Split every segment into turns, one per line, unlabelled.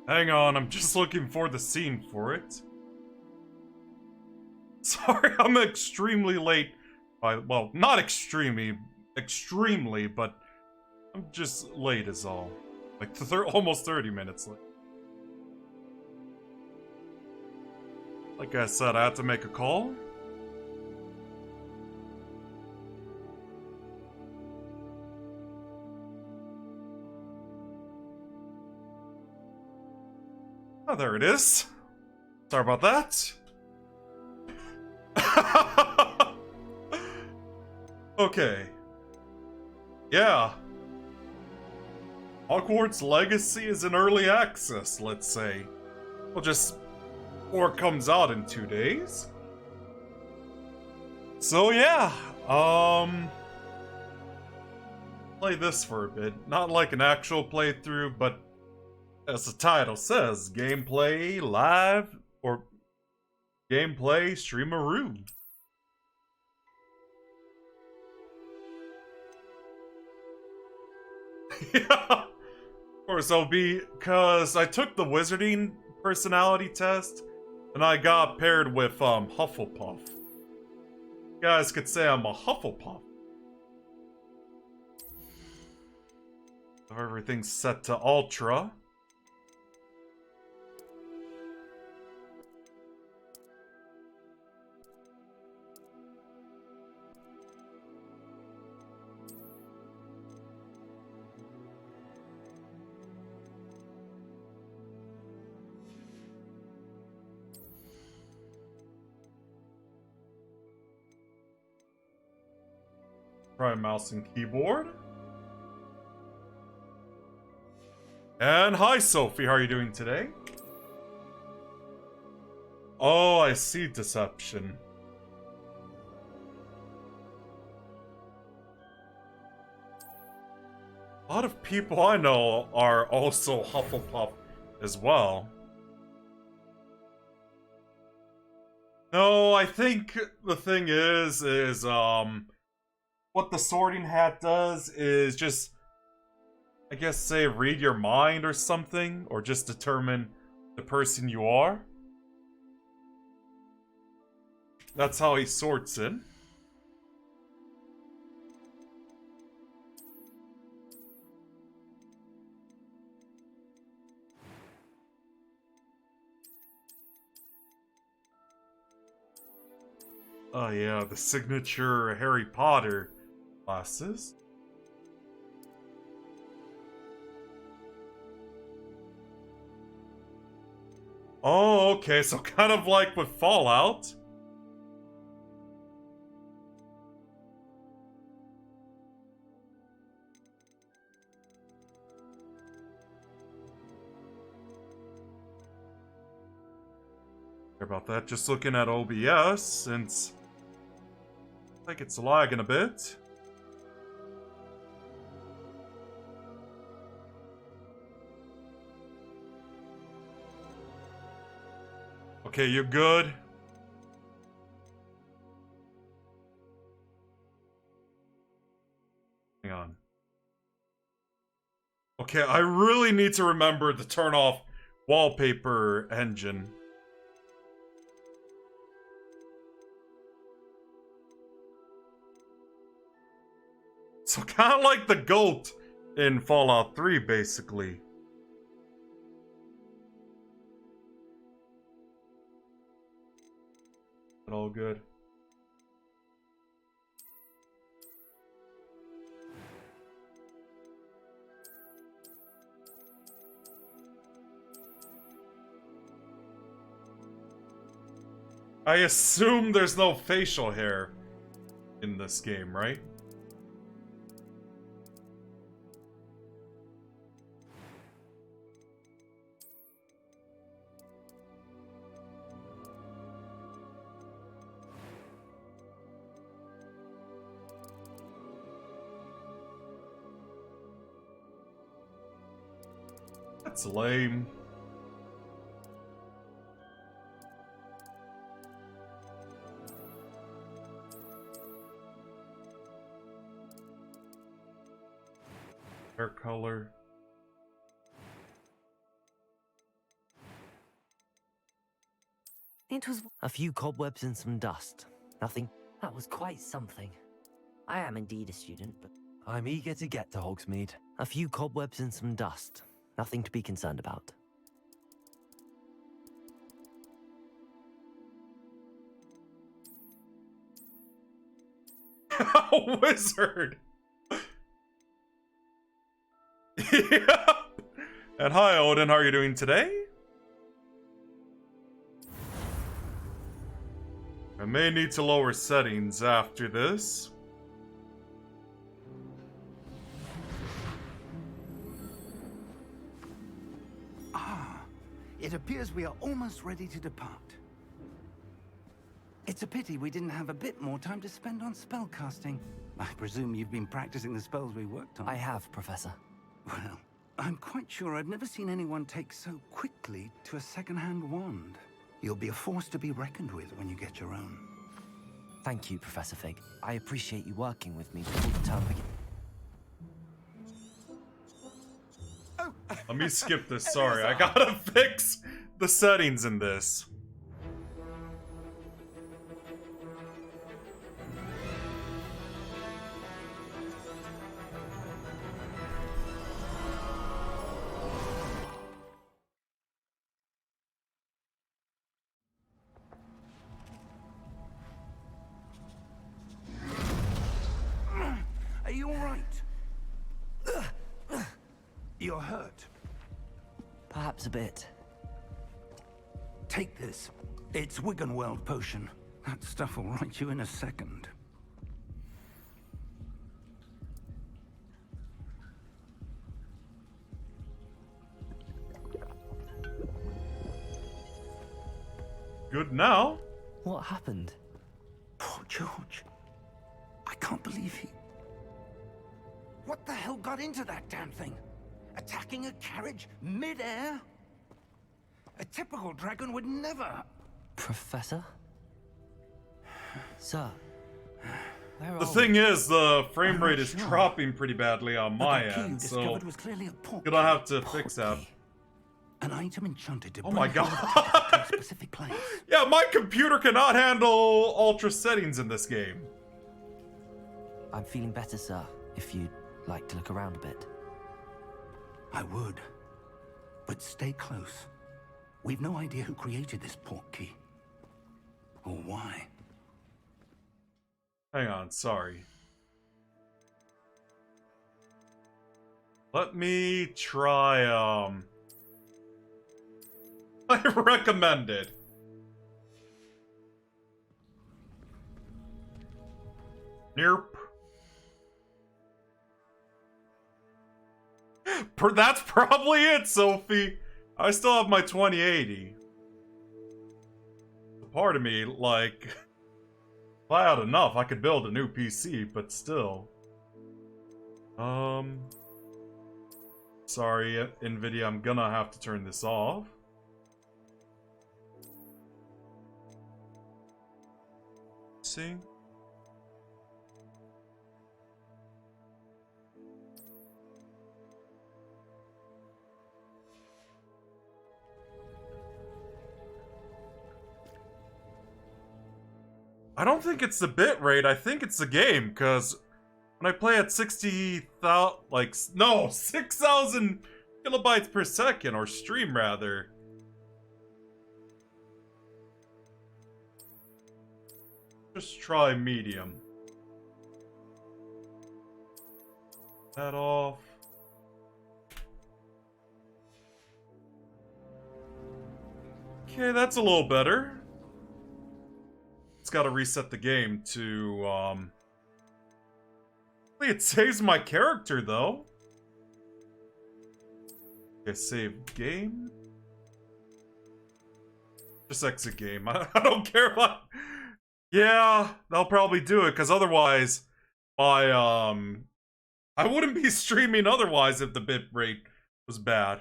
Hang on, I'm just looking for the scene for it. Sorry, I'm extremely late. Well, not extremely, but I'm just late is all. Like, almost 30 minutes late. Like I said, I had to make a call. Oh, there it is. Sorry about that. Okay. Yeah. Hogwarts Legacy is in early access, let's say. Well, just... or it comes out in 2 days. So yeah, play this for a bit. Not like an actual playthrough, but as the title says, gameplay live, or gameplay Stream-A-Roo. Yeah, of course, I'll be, because I took the wizarding personality test, and I got paired with, Hufflepuff. You guys could say I'm a Hufflepuff. So everything's set to Ultra. Try mouse and keyboard. And hi, Sophie. How are you doing today? Oh, I see deception. A lot of people I know are also Hufflepuff as well. No, I think the thing is what the sorting hat does is just, I guess, say, read your mind or something, or just determine the person you are. That's how he sorts it. Oh yeah, the signature Harry Potter glasses. Oh, okay, so kind of like with Fallout. Sorry about that, just looking at OBS, since I think it's lagging a bit. Okay, you're good. Hang on. Okay, I really need to remember to turn off wallpaper engine. So kind of like the goat in Fallout 3, basically. But all good. I assume there's no facial hair in this game, right? That's lame. Hair color.
It was a few cobwebs and some dust. Nothing. That was quite something. I am indeed a student, but I'm eager to get to Hogsmeade. A few cobwebs and some dust. Nothing to be concerned about.
A wizard! Yeah. And hi, Odin, how are you doing today? I may need to lower settings after this.
It appears we are almost ready to depart. It's a pity we didn't have a bit more time to spend on spellcasting. I presume you've been practicing the spells we worked on.
I have, Professor.
Well, I'm quite sure I've never seen anyone take so quickly to a second-hand wand. You'll be a force to be reckoned with when you get your own.
Thank you, Professor Fig. I appreciate you working with me before the term begins.
Let me skip this, sorry. I gotta fix the settings in this.
Are you all right? You're hurt.
Perhaps a bit.
Take this. It's Wiggenweld potion. That stuff will right you in a second.
Good now.
What happened?
Poor George. I can't believe he... What the hell got into that damn thing? Attacking a carriage mid-air? A typical dragon would never...
Professor? Sir?
The thing is, the frame rate is dropping pretty badly on my end, so
was clearly a
gonna have to fix that.
An item enchanted to
Oh my god.
to a specific place.
Yeah, my computer cannot handle ultra settings in this game.
I'm feeling better, sir, if you'd like to look around a bit.
I would. But stay close. We've no idea who created this portkey. Or why.
Hang on, sorry. Let me try, I recommended. Nope. That's probably it, Sophie. I still have my 2080. Part of me, like, if I had enough, I could build a new PC, but still. Sorry, NVIDIA, I'm gonna have to turn this off. See? I don't think it's the bitrate, I think it's the game, because when I play at 60,000, like, no, 6,000 kilobytes per second, or stream rather. Just try medium. That off. Okay, that's a little better. It's gotta reset the game to, it saves my character, though. Okay, save game. Just exit game. I don't care if I... Yeah, they'll probably do it, because otherwise, I wouldn't be streaming otherwise if the bitrate was bad.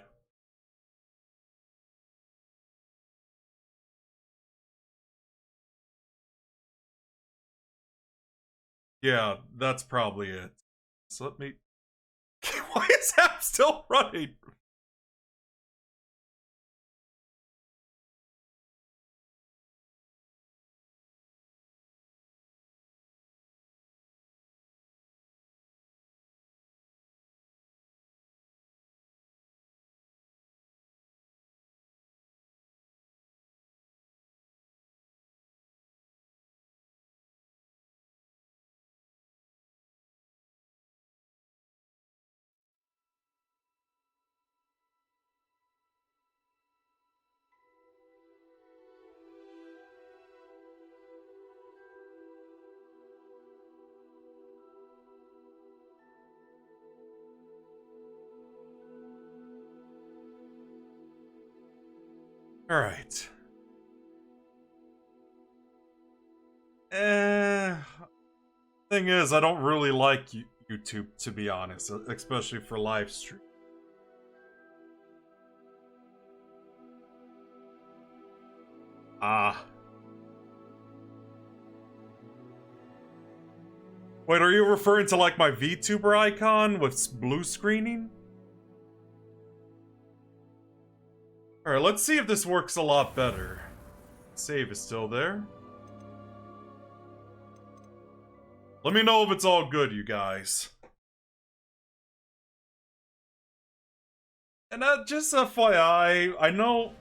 Yeah, that's probably it. So let me... Why is that still running? Alright. Thing is, I don't really like YouTube, to be honest, especially for live stream. Wait, are you referring to like my VTuber icon with blue screening? Alright, let's see if this works a lot better. Save is still there. Let me know if it's all good, you guys. And just FYI, I know,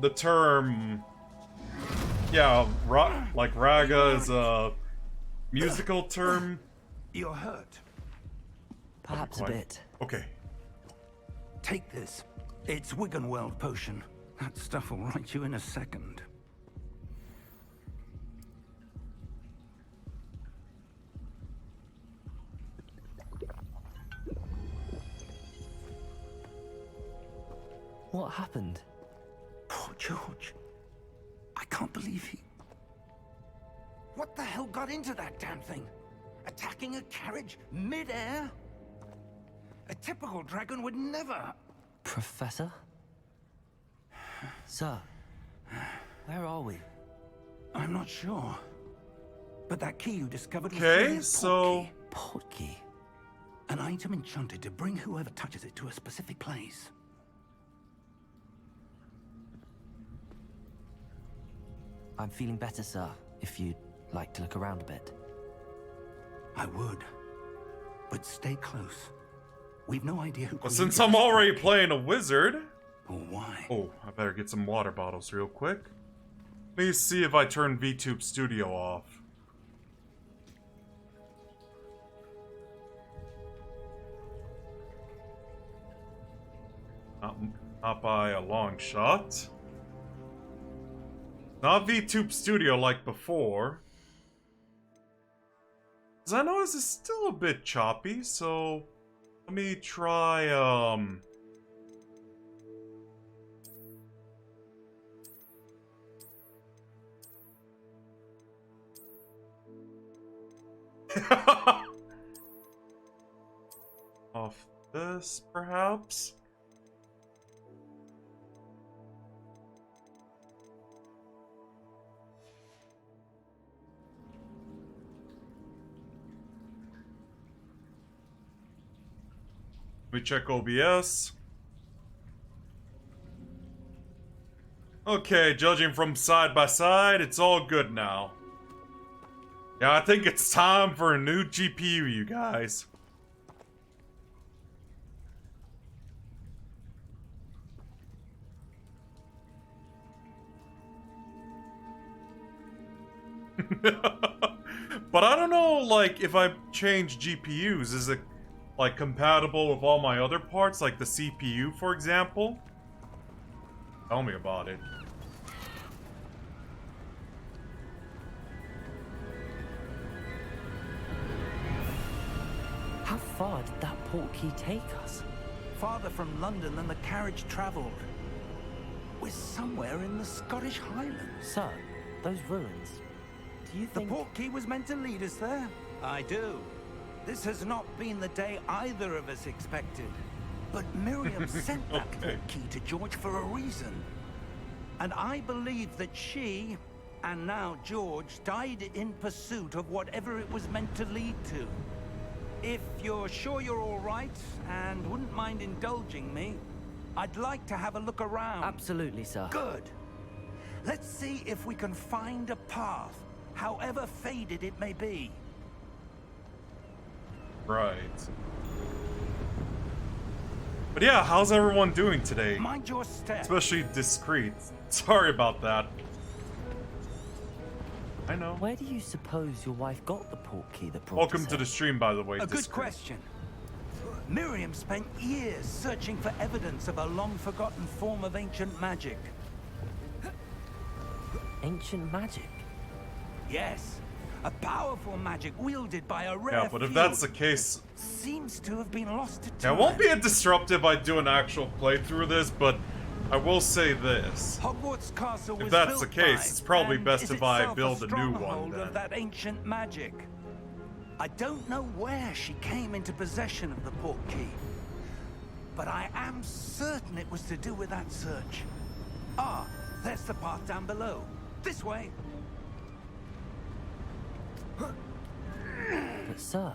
the term, yeah, like raga is a musical term.
You're hurt.
Perhaps a bit.
Okay.
Take this. It's Wiggenweld potion. That stuff will right you in a second.
What happened?
Poor George. I can't believe he... What the hell got into that damn thing? Attacking a carriage mid-air? A typical dragon would never...
Professor? Sir, where are we?
I'm not sure. But that key you discovered was
Okay,
a
so...
Port key.
An item enchanted to bring whoever touches it to a specific place.
I'm feeling better, sir, if you'd like to look around a bit.
I would. But stay close. We've no idea who...
Well, since I'm already playing a wizard...
Or why?
Oh, I better get some water bottles real quick. Let me see if I turn VTube Studio off. Not by a long shot. Not VTube Studio like before. Because I notice it's still a bit choppy, so... Let me try, off this, perhaps? Let me check OBS. Okay, judging from side by side, it's all good now. Yeah, I think it's time for a new GPU, you guys. But I don't know, like, if I change GPUs, is it like compatible with all my other parts, like the CPU, for example? Tell me about it.
How far did that port key take us?
Farther from London than the carriage travelled. We're somewhere in the Scottish Highlands.
Sir, those ruins. Do you think...
The port key was meant to lead us there? I do. This has not been the day either of us expected. But Miriam sent that port key to George for a reason. And I believe that she, and now George, died in pursuit of whatever it was meant to lead to. If you're sure you're all right, and wouldn't mind indulging me, I'd like to have a look around.
Absolutely, sir.
Good. Let's see if we can find a path, however faded it may be.
Right. But yeah, how's everyone doing today?
Mind your step.
Especially discreet. Sorry about that. I know.
Where do you suppose your wife got the port key that brought
Welcome
us
to
here?
the stream, by the way.
A good question. Miriam spent years searching for evidence of a long-forgotten form of ancient magic.
Ancient magic?
Yes. A powerful magic wielded by a rare
Yeah, but if
few.
that's the case...
Seems to have been lost to
Yeah,
time.
it won't be a disruptive I do an actual playthrough of this, but I will say this.
Hogwarts Castle was
If that's
built
the case,
by
it's probably
and
best
is
if I
itself
build a new one
stronghold
then.
of that ancient magic. I don't know where she came into possession of the portkey, but I am certain it was to do with that search. Ah, there's the path down below. This way.
But sir,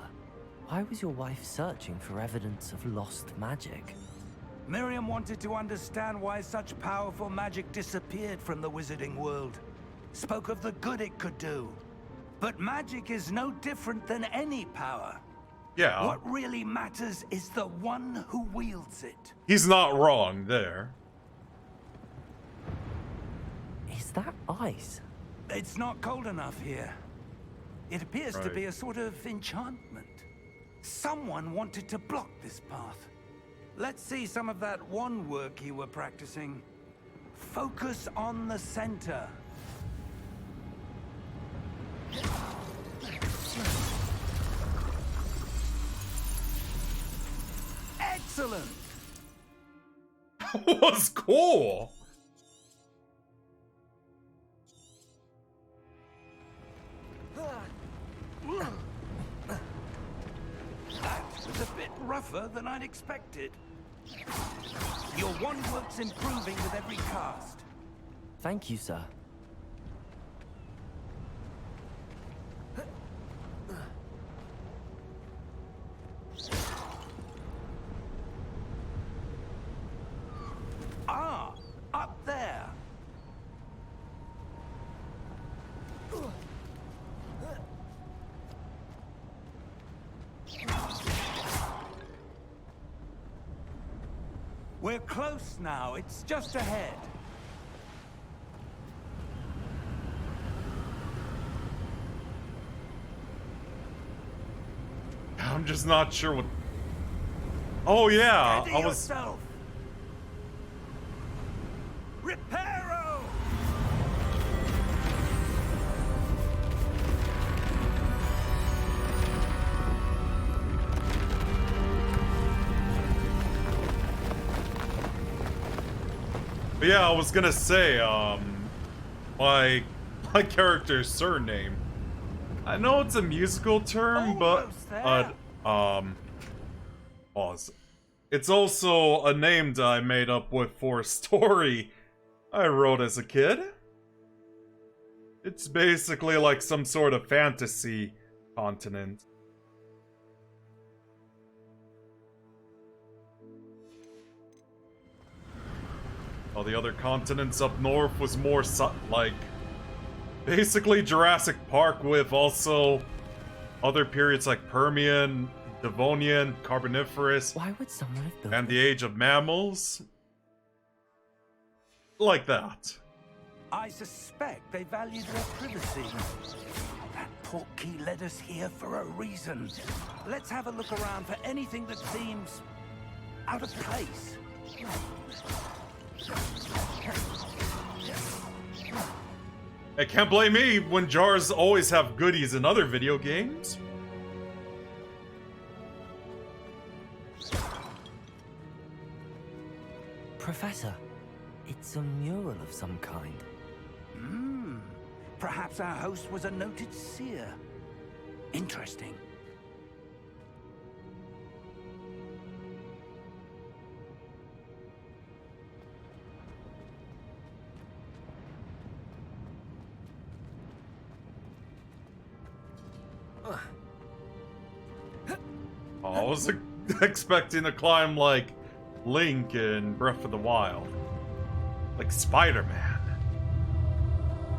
why was your wife searching for evidence of lost magic?
Miriam wanted to understand why such powerful magic disappeared from the wizarding world. Spoke of the good it could do. But magic is no different than any power.
Yeah.
What really matters is the one who wields it.
He's not wrong there.
Is that ice?
It's not cold enough here. It appears to be a sort of enchantment. Someone wanted to block this path. Let's see some of that wand work you were practicing. Focus on the center. Excellent!
That was cool!
That was a bit rougher than I'd expected. Your wand work's improving with every cast.
Thank you, sir.
Ah, up there. We're close now. It's just ahead.
I'm just not sure what... Oh yeah,
Steady
I was...
yourself. Reparo!
But yeah, I was gonna say, my character's surname. I know it's a musical term,
Almost there.
Pause. It's also a name that I made up with for a story I wrote as a kid. It's basically like some sort of fantasy continent. All the other continents up north was more like basically Jurassic Park with also other periods like Permian, Devonian, Carboniferous,
Why would someone have built
and the
this?
Age of Mammals. Like that.
I suspect they valued their privacy. That portkey led us here for a reason. Let's have a look around for anything that seems out of place.
I can't blame me when jars always have goodies in other video games.
Professor, it's a mural of some kind.
Perhaps our host was a noted seer. Interesting.
I was expecting to climb like Link in Breath of the Wild. Like Spider-Man.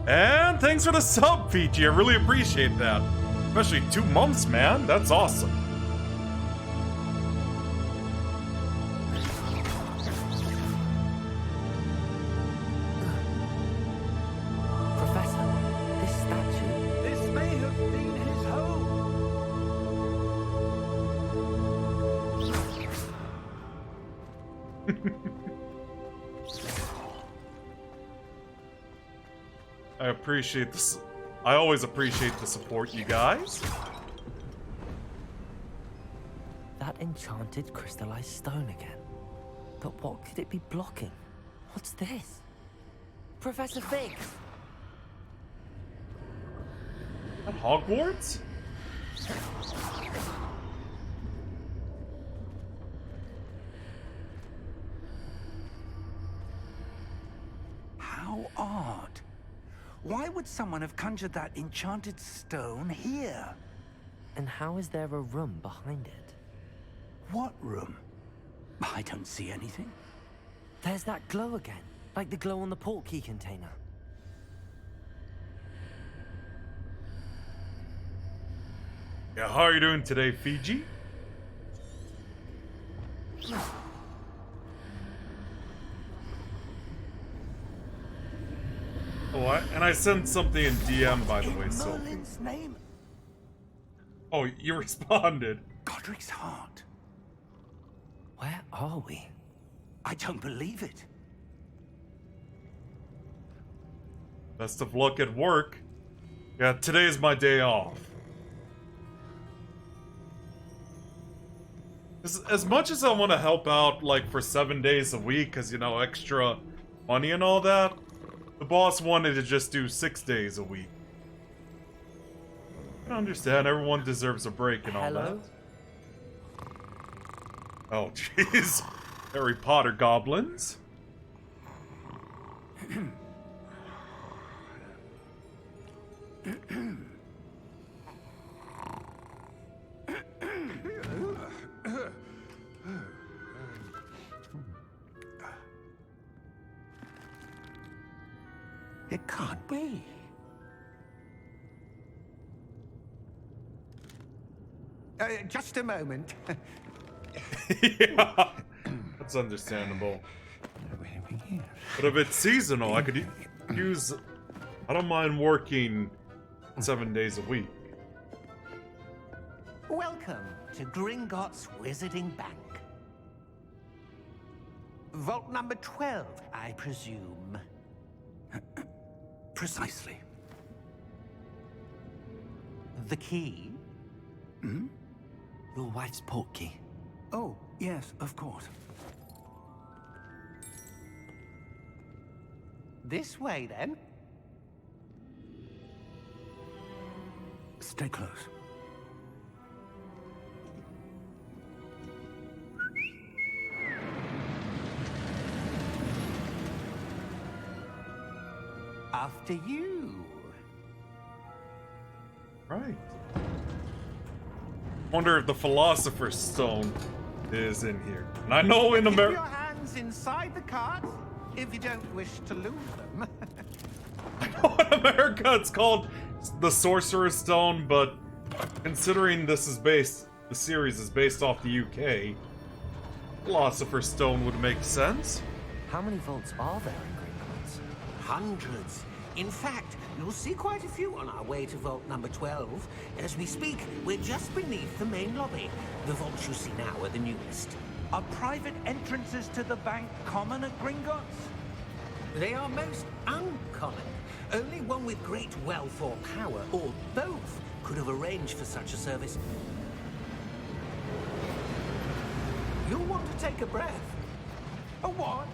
And thanks for the sub, Fiji. I really appreciate that. Especially 2 months, man. That's awesome.
Professor, this statue...
This may have been his home.
I appreciate this. I always appreciate the support, you guys.
That enchanted crystallized stone again. But what could it be blocking? What's this? Professor Fig!
At Hogwarts?
How odd. Why would someone have conjured that enchanted stone here?
And how is there a room behind it?
What room? I don't see anything.
There's that glow again, like the glow on the portkey container.
Yeah, how are you doing today, Fiji? Oh, and I sent something in DM, by the way, so...
Merlin's name?
Oh, you responded.
Godric's heart.
Where are we?
I don't believe it.
Best of luck at work. Yeah, today's my day off. As much as I want to help out, like, for 7 days a week, because, you know, extra money and all that, the boss wanted to just do 6 days a week. I understand, everyone deserves a break and all that. Oh, jeez. Harry Potter goblins.
It can't be. Just a moment.
Yeah, that's understandable. But if it's seasonal, I could use... I don't mind working 7 days a week.
Welcome to Gringotts Wizarding Bank. Vault number 12, I presume.
Precisely.
The key?
Hmm?
Your wife's portkey.
Oh, yes, of course.
This way, then.
Stay close.
After you.
Right. Wonder if the Philosopher's Stone is in here. And I know in
Keep
America...
your hands inside the cart if you don't wish to lose them.
I know in America it's called the Sorcerer's Stone, but considering this is based... The series is based off the UK, Philosopher's Stone would make sense.
How many vaults are there in Gringotts?
Hundreds. In fact, you'll see quite a few on our way to vault number 12. As we speak, we're just beneath the main lobby. The vaults you see now are the newest.
Are private entrances to the bank common at Gringotts?
They are most uncommon. Only one with great wealth or power, or both, could have arranged for such a service. You'll want to take a breath.
A what?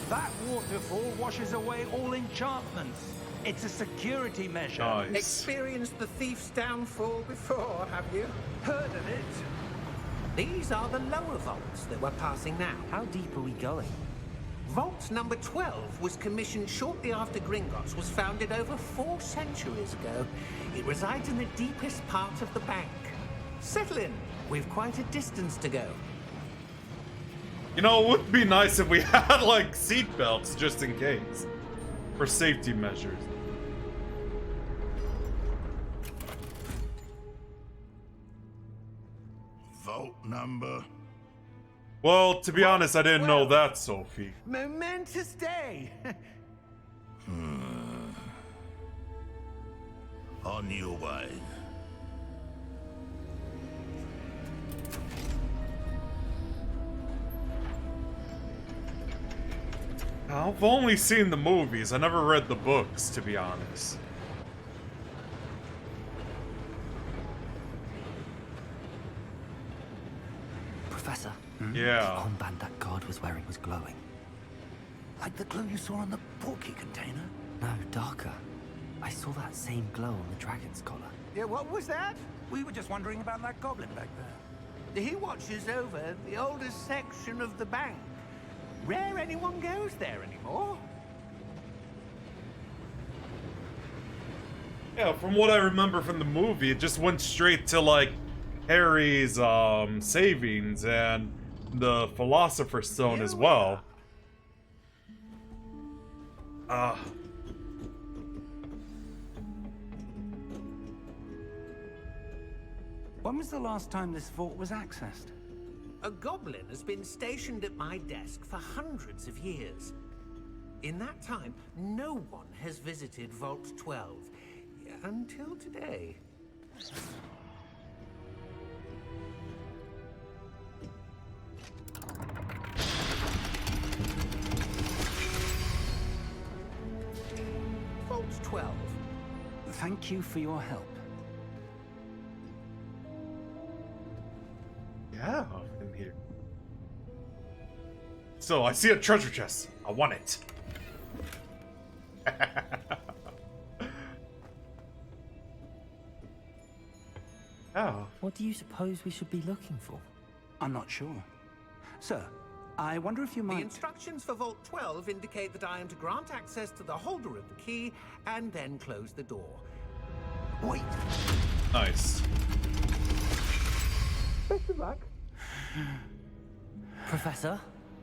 That waterfall washes away all enchantments. It's a security measure.
Nice.
Experienced the thief's downfall before, have you?
Heard of it?
These are the lower vaults that we're passing now.
How deep are we going?
Vault number 12 was commissioned shortly after Gringotts was founded over 4 centuries ago. It resides in the deepest part of the bank. Settle in. We've quite a distance to go.
You know, it would be nice if we had, like, seat belts just in case. For safety measures.
Vault number.
Well, to be honest, I didn't know that, Sophie.
Momentous day.
On your way.
I've only seen the movies. I never read the books, to be honest.
Professor,
Yeah.
Armband that guard was wearing was glowing.
Like the glow you saw on the portkey container?
No, darker. I saw that same glow on the dragon's collar.
Yeah, what was that?
We were just wondering about that goblin back there.
He watches over the oldest section of the bank. Rare anyone goes there anymore.
Yeah, from what I remember from the movie, it just went straight to, like, Harry's, savings and the Philosopher's Stone as well.
When was the last time this vault was accessed?
A goblin has been stationed at my desk for hundreds of years. In that time, no one has visited Vault 12. Until today. Vault 12.
Thank you for your help.
Yeah, in here. So, I see a treasure chest. I want it. Oh.
What do you suppose we should be looking for?
I'm not sure. Sir, I wonder if you
The
might...
instructions for Vault 12 indicate that I am to grant access to the holder of the key and then close the door.
Wait!
Nice.
Best of luck.
Professor?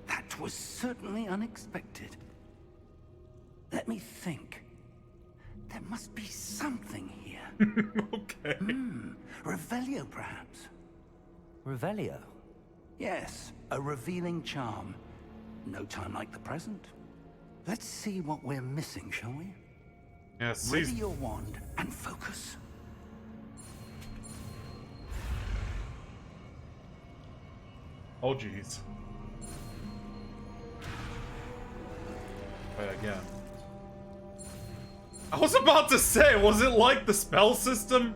That was certainly unexpected. Let me think. There must be something here.
Okay.
Revelio, perhaps?
Revelio?
Yes, a revealing charm. No time like the present. Let's see what we're missing, shall we?
Yeah,
Ready your wand and focus.
Oh, jeez. Try again. I was about to say, was it like the spell system?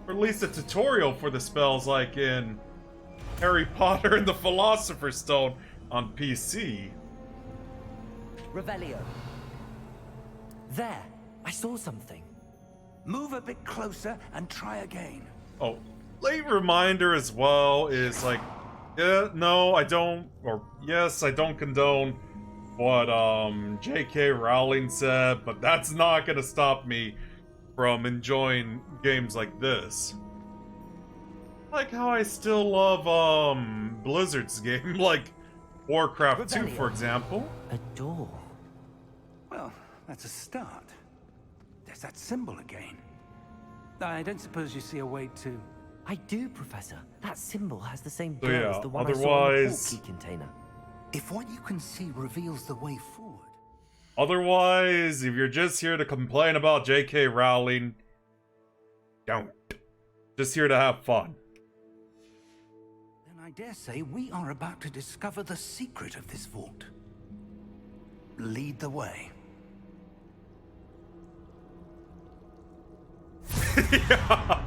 Or at least a tutorial for the spells like in Harry Potter and the Philosopher's Stone on PC.
Revelio. There! I saw something.
Move a bit closer and try again.
Oh, late reminder as well is like, yeah, no, I don't, or yes, I don't condone what J.K. Rowling said, but that's not gonna stop me from enjoying games like this. Like how I still love Blizzard's game, like Warcraft 2, for example.
A door.
Well, that's a start. There's that symbol again. I don't suppose you see a way to...
I do, Professor. That symbol has the same
So
glow
yeah,
as the one I saw in the
otherwise-
portkey container.
If what you can see reveals the way forward...
Otherwise, if you're just here to complain about J.K. Rowling, don't. Just here to have fun.
Then I dare say we are about to discover the secret of this vault. Lead the way.
Yeah.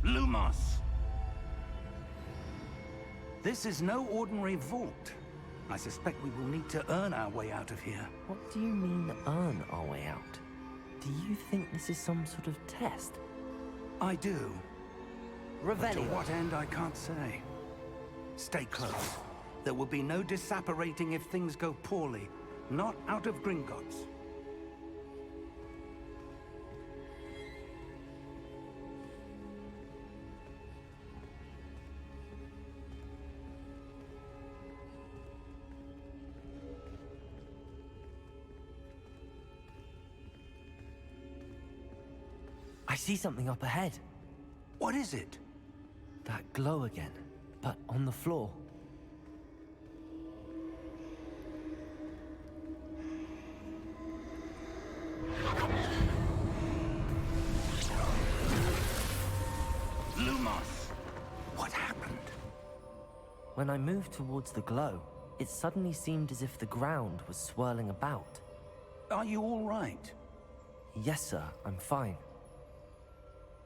Lumos! This is no ordinary vault. I suspect we will need to earn our way out of here.
What do you mean, earn our way out? Do you think this is some sort of test?
I do. But to
Revelio.
what end, I can't say. Stay close. There will be no disapparating if things go poorly. Not out of Gringotts.
I see something up ahead.
What is it?
That glow again, but on the floor.
Lumos! What happened?
When I moved towards the glow, it suddenly seemed as if the ground was swirling about.
Are you all right?
Yes, sir, I'm fine.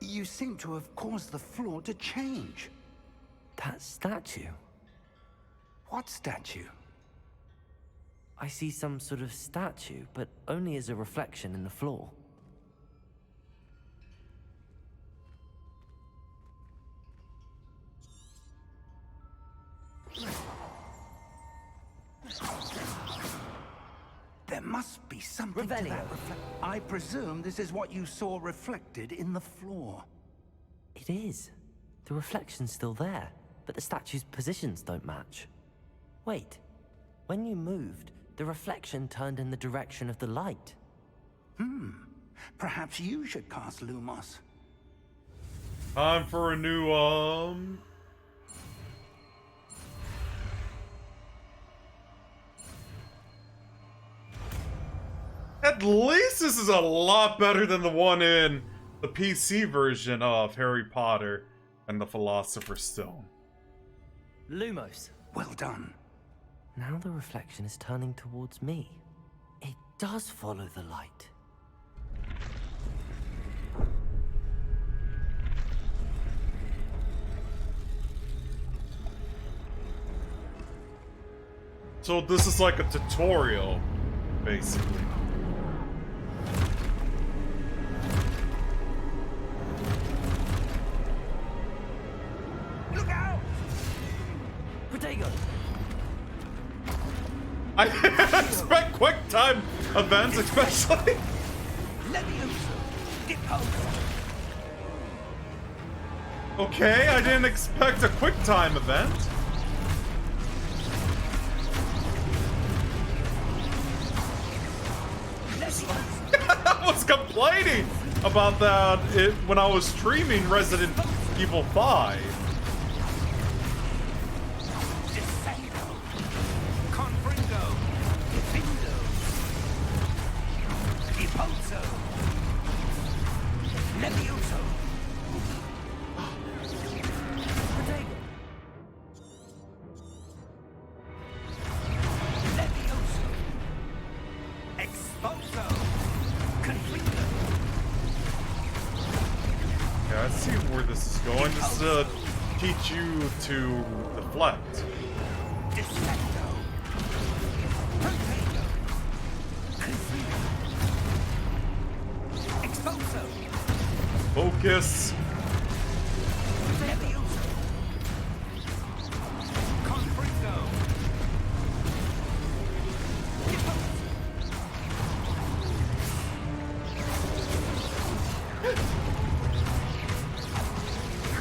You seem to have caused the floor to change.
That statue?
What statue?
I see some sort of statue, but only as a reflection in the floor.
There must be something to
Revelio.
that I presume this is what you saw reflected in the floor.
It is. The reflection's still there, but the statue's positions don't match. Wait. When you moved, the reflection turned in the direction of the light.
Perhaps you should cast Lumos.
Time for a new, At least this is a lot better than the one in the PC version of Harry Potter and the Philosopher's Stone.
Lumos.
Well done.
Now the reflection is turning towards me. It does follow the light.
So this is like a tutorial, basically.
Look out!
Protego!
I didn't expect quick time events, especially.
Levioso! Depot!
Okay, I didn't expect a quick time event. I was complaining about that when I was streaming Resident Evil 5.
Descendo! Confringo! Defindo! Depozzo! Levioso!
Protego!
Levioso! Exposo! Confringo!
Yeah, I see where this is going. This is to teach you to deflect.
Descendo! Protego! Confringo! Exposo!
Focus.
Levioso! Confringo!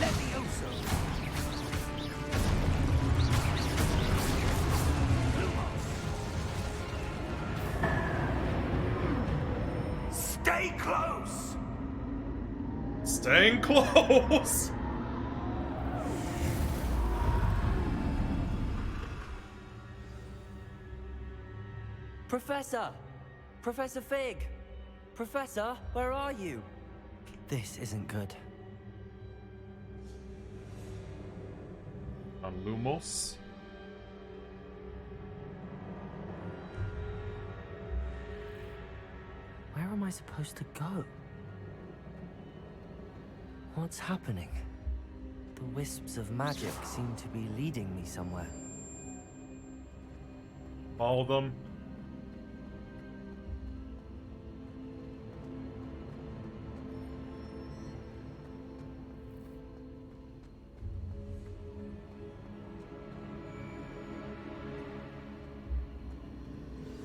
Levioso! Stay close!
Staying close.
Professor! Professor Fig! Professor, where are you? This isn't good.
On Lumos.
Where am I supposed to go? What's happening? The wisps of magic seem to be leading me somewhere.
Follow them.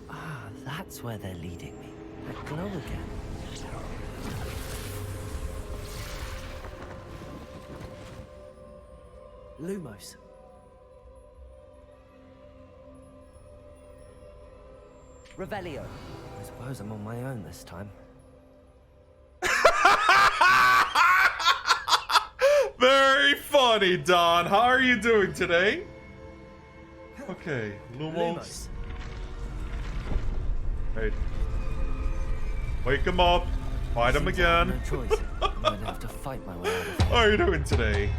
Ah, that's where they're leading me. That glow again. Lumos. Revelio. I suppose I'm on my own this time.
Very funny, Don. How are you doing today? Okay, Lumos. Hey. Wake him up. Fight him
Seems I have
again.
no choice. I'm gonna have to fight my way out of here.
How are you doing today?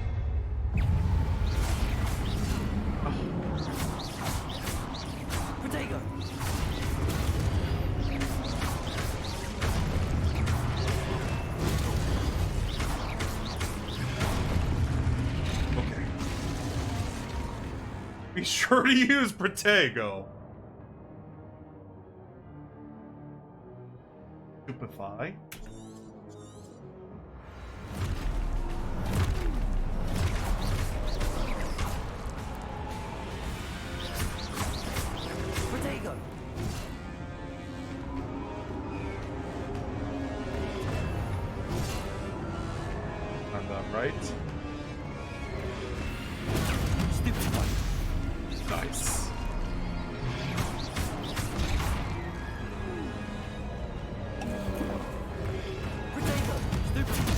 Protego.
Okay. Be sure to use Protego. Stupefy.
Protego!
I'm that right.
Stupefy!
Nice.
Protego! Stupefy!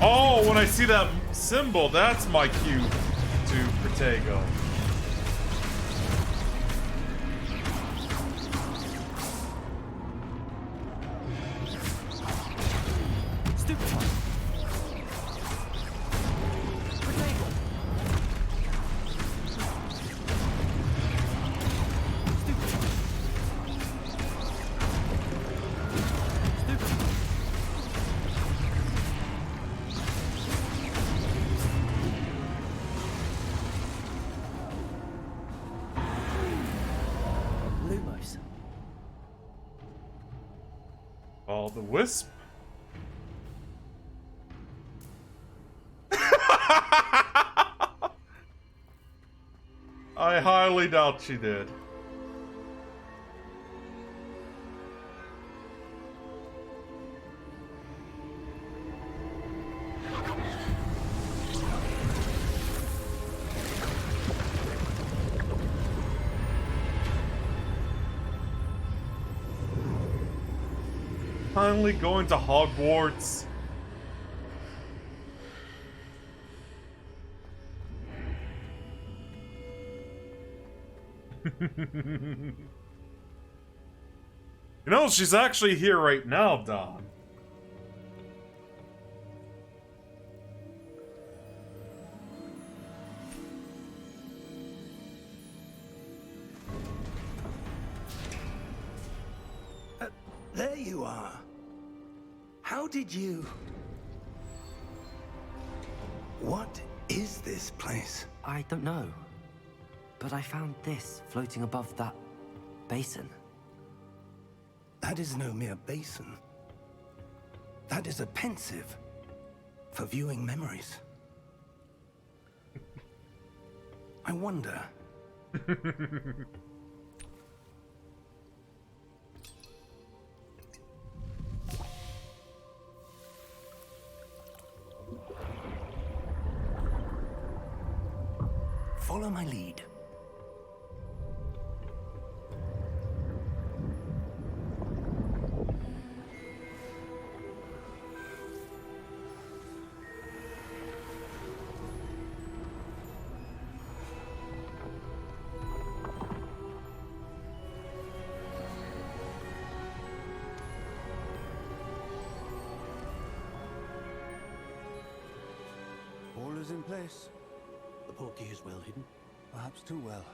Oh, when I see that symbol, that's my cue to Protego.
Stupefy! Protego! Stupefy! Stupefy! Lumos.
All the wisp. I highly doubt she did. Finally going to Hogwarts. You know, she's actually here right now, Don.
There you are. How did you... What is this place?
I don't know. But I found this floating above that basin.
That is no mere basin. That is a pensive for viewing memories. I wonder... Follow my lead.
All is in place.
The portkey is well hidden.
Perhaps too well.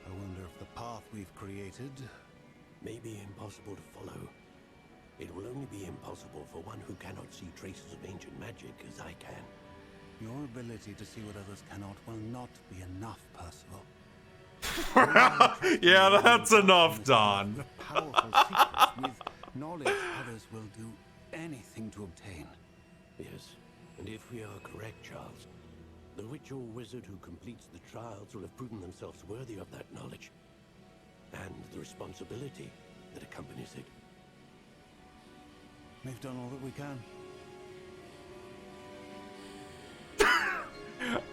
I wonder if the path we've created...
May be impossible to follow. It will only be impossible for one who cannot see traces of ancient magic as I can.
Your ability to see what others cannot will not be enough, Percival.
Yeah, that's enough, Don.
Powerful secrets with knowledge others will do anything to obtain.
Yes, and if we are correct, Charles, the witch or wizard who completes the trials will have proven themselves worthy of that knowledge. And the responsibility that accompanies it.
We've done all that we can.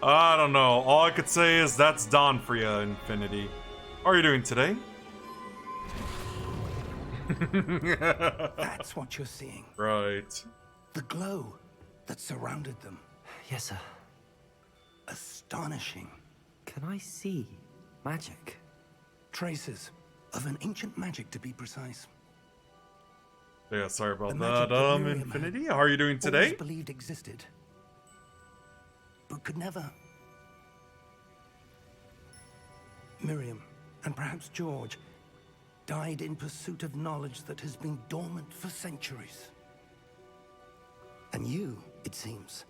I don't know. All I could say is that's Don for you, Infinity. How are you doing today?
That's what you're seeing.
Right.
The glow that surrounded them.
Yes, sir.
Astonishing.
Can I see magic?
Traces of an ancient magic, to be precise.
Yeah, sorry about
The magic
that.
that Miriam
Infinity,
had
how are you doing
always
today?
believed existed, but could never. Miriam, and perhaps George, died in pursuit of knowledge that has been dormant for centuries. And you it seems,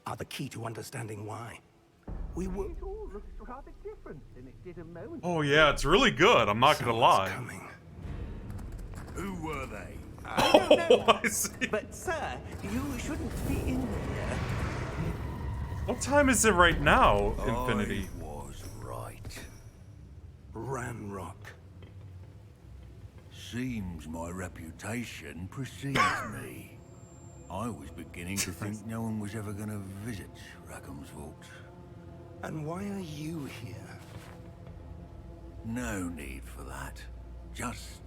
are the key to understanding why. We were...
It all looks rather different than it did a moment.
Oh yeah, it's really good. I'm not gonna lie.
Coming.
Who were they?
Oh, I see.
But, sir, you shouldn't be in here.
What time is it right now, Infinity?
I was right. Ranrock.
Seems my reputation precedes me. I was beginning to think no one was ever going to visit Rackham's vault.
And why are you here?
No need for that. Just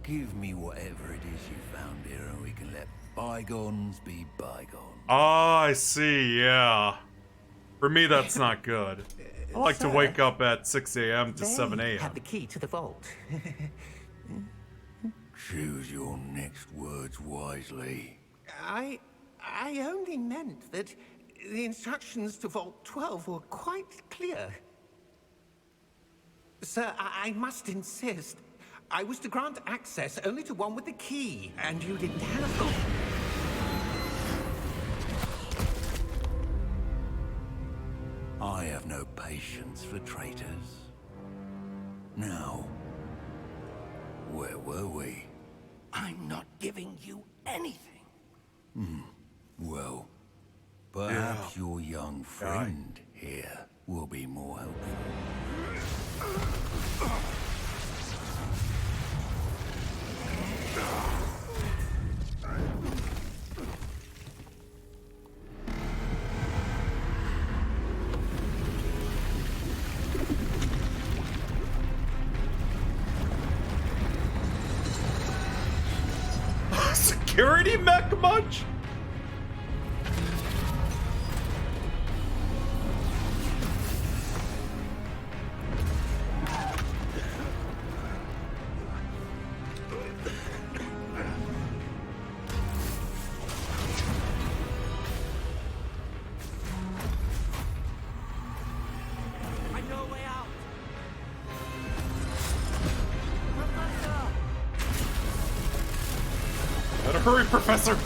give me whatever it is you found here and we can let bygones be bygones.
Ah, I see, yeah. For me, that's not good. I like to
Sir,
wake up at 6 a.m. to
They
7
had
a.m.
the key to the vault.
Choose your next words wisely.
I only meant that the instructions to Vault 12 were quite clear. Sir, I must insist. I was to grant access only to one with the key, and you didn't have them.
I have no patience for traitors. Now, where were we?
I'm not giving you anything.
Well, perhaps your young friend here will be more helpful.
Security mech much?
I know a way out.
Better hurry, Professor!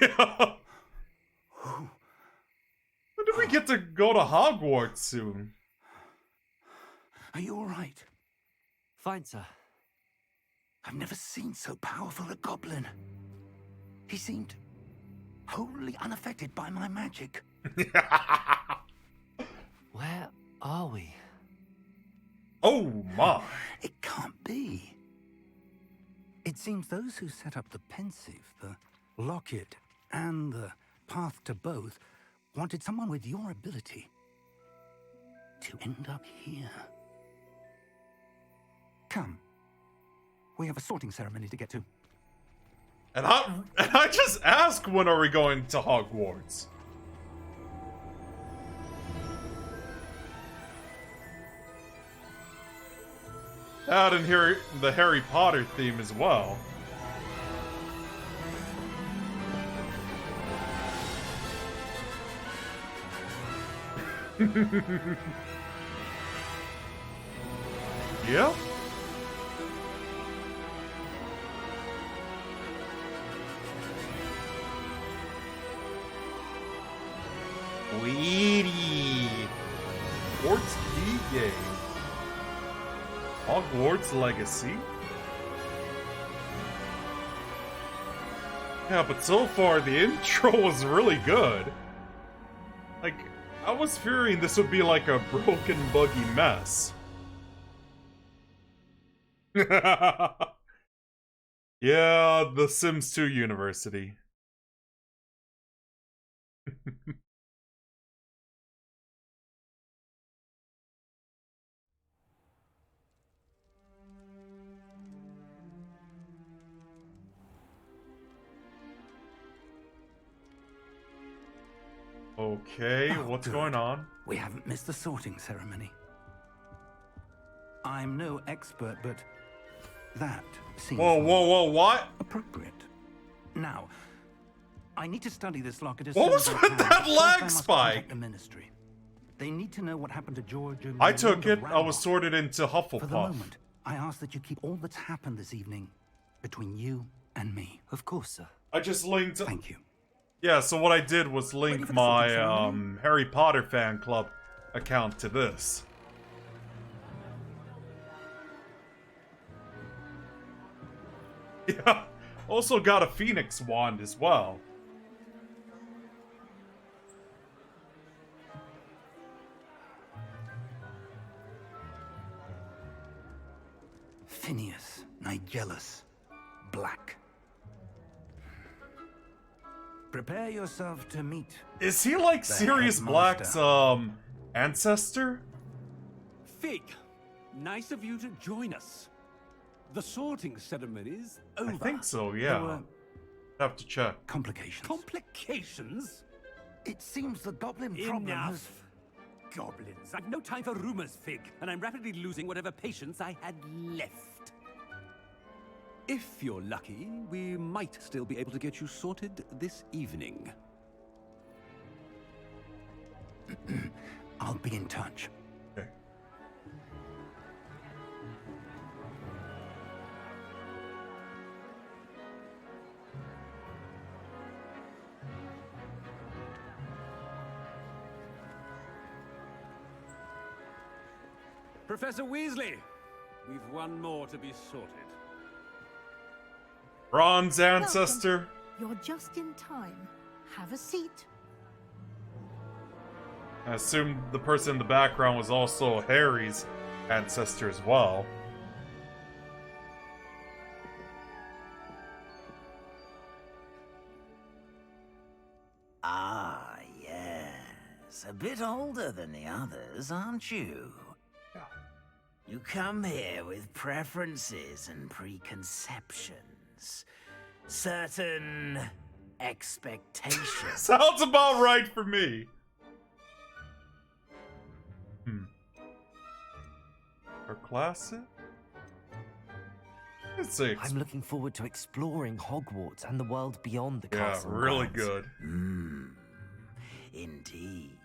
Yeah. When did we get to go to Hogwarts soon?
Are you all right?
Fine, sir.
I've never seen so powerful a goblin. He seemed wholly unaffected by my magic.
Where are we?
Oh my.
It can't be. It seems those who set up the pensive, the locket, and the path to both wanted someone with your ability to end up here. Come. We have a sorting ceremony to get to.
And I just asked, when are we going to Hogwarts? That and hear the Harry Potter theme as well. Yep. Sweetie. Sports E-game. Hogwarts Legacy? Yeah, but so far the intro was really good. Like, I was fearing this would be like a broken, buggy mess. Yeah, The Sims 2 University. Okay,
Oh,
what's
good.
going on?
We haven't missed the sorting ceremony. I'm no expert, but that seems
Whoa, what?
appropriate. Now, I need to study this locket as
What
soon
was
as I
with
can,
that
but first
lag
I must
spike?
contact the ministry. They need to know what happened to George and
I took
Lord
it.
of
I was
Ranrock.
sorted into
For the
Hufflepuff.
moment, I ask that you keep all that's happened this evening between you and me.
Of course, sir.
I just linked.
Thank you.
Yeah, so what I did was
Ready
link
for the sorting
my
ceremony?
Harry Potter fan club account to this. Yeah, also got a Phoenix wand as well.
Phineas, Nigellus, Black. Prepare yourself to meet.
Is he like
The
Sirius
headmaster.
Black's ancestor?
Fig, nice of you to join us. The sorting ceremony's over.
I think so,
There
yeah.
were
Have to check.
complications.
Complications?
It seems the goblin problem has...
Enough. Goblins. I've no time for rumors, Fig, and I'm rapidly losing whatever patience I had left. If you're lucky, we might still be able to get you sorted this evening.
I'll be in touch.
Okay.
Professor Weasley, we've one more to be sorted.
Ron's ancestor.
You're just in time. Have a seat.
I assume the person in the background was also Harry's ancestor as well.
Ah, yes. A bit older than the others, aren't you? You come here with preferences and preconceptions. Certain expectations.
Sounds about right for me. Our class? It's 6.
I'm looking forward to exploring Hogwarts and the world beyond the
Yeah,
castle.
really
grounds.
good.
Indeed.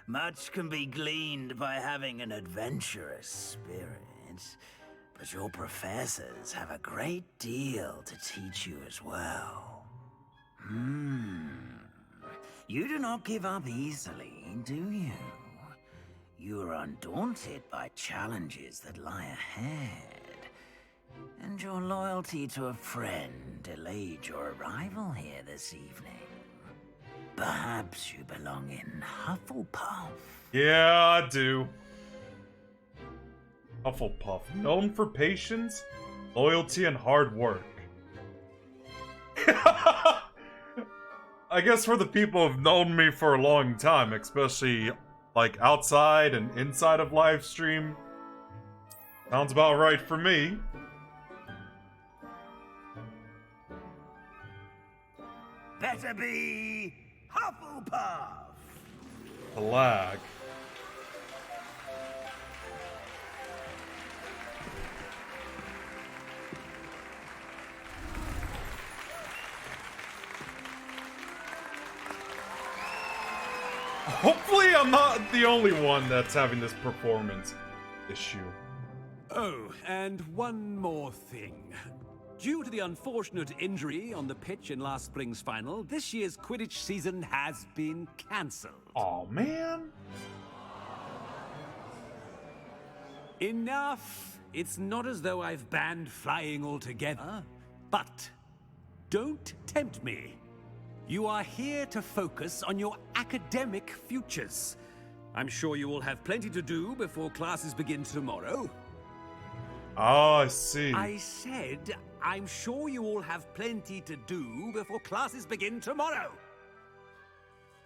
Much can be gleaned by having an adventurous spirit, but your professors have a great deal to teach you as well. You do not give up easily, do you? You are undaunted by challenges that lie ahead, and your loyalty to a friend delayed your arrival here this evening. Perhaps you belong in Hufflepuff.
Yeah, I do. Hufflepuff, known for patience, loyalty, and hard work. I guess for the people who've known me for a long time, especially like outside and inside of live stream, sounds about right for me.
Better be Hufflepuff!
The lag. Hopefully I'm not the only one that's having this performance issue.
Oh, and one more thing. Due to the unfortunate injury on the pitch in last spring's final, this year's Quidditch season has been cancelled.
Aw, man.
Enough! It's not as though I've banned flying altogether. But don't tempt me. You are here to focus on your academic futures. I'm sure you will have plenty to do before classes begin tomorrow.
Oh, I see.
I said, I'm sure you all have plenty to do before classes begin tomorrow.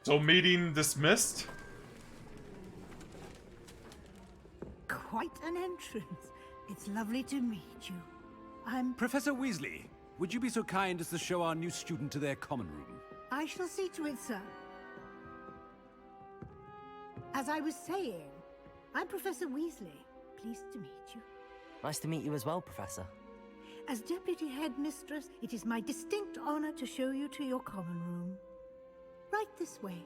So meeting dismissed?
Quite an entrance. It's lovely to meet you. I'm...
Professor Weasley, would you be so kind as to show our new student to their common room?
I shall see to it, sir. As I was saying, I'm Professor Weasley. Pleased to meet you.
Nice to meet you as well, Professor.
As Deputy Headmistress, it is my distinct honor to show you to your common room. Right this way.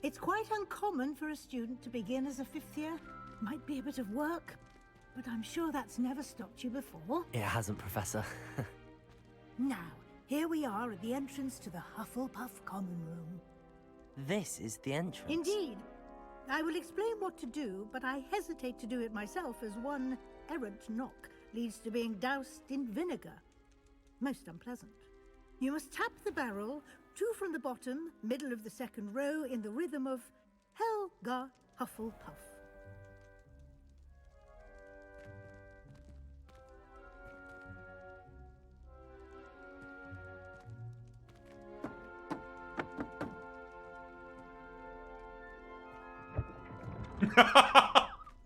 It's quite uncommon for a student to begin as a 5th year. Might be a bit of work, but I'm sure that's never stopped you before.
It hasn't, Professor.
Now, here we are at the entrance to the Hufflepuff Common Room.
This is the entrance.
Indeed. I will explain what to do, but I hesitate to do it myself as one errant knock leads to being doused in vinegar. Most unpleasant. You must tap the barrel, 2 from the bottom, middle of the 2nd row, in the rhythm of Helga Hufflepuff.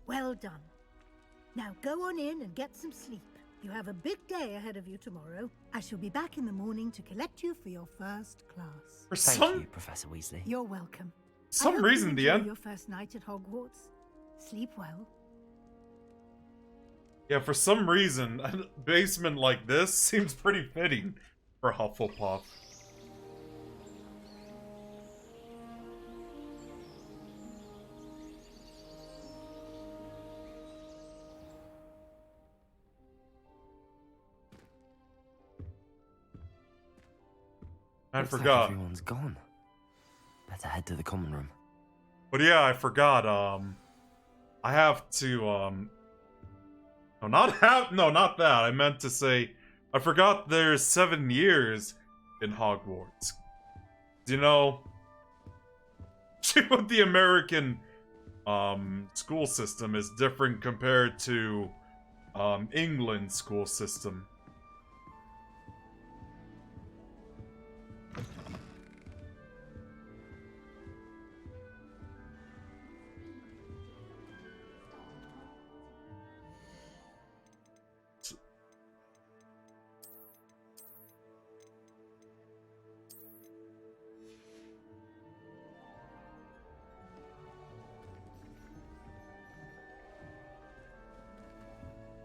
Well done. Now go on in and get some sleep. You have a big day ahead of you tomorrow. I shall be back in the morning to collect you for your first class.
For
Thank you, Professor Weasley.
You're welcome.
some
I hope
reason,
you
the
enjoy
end.
your first night at Hogwarts. Sleep well.
Yeah, for some reason, a basement like this seems pretty fitting for Hufflepuff. I
Looks like
forgot.
everyone's gone. Better head to the common room.
But yeah, I forgot, I have to, no, not that. I meant to say, I forgot there's 7 years in Hogwarts. You know, the American, school system is different compared to, England's school system.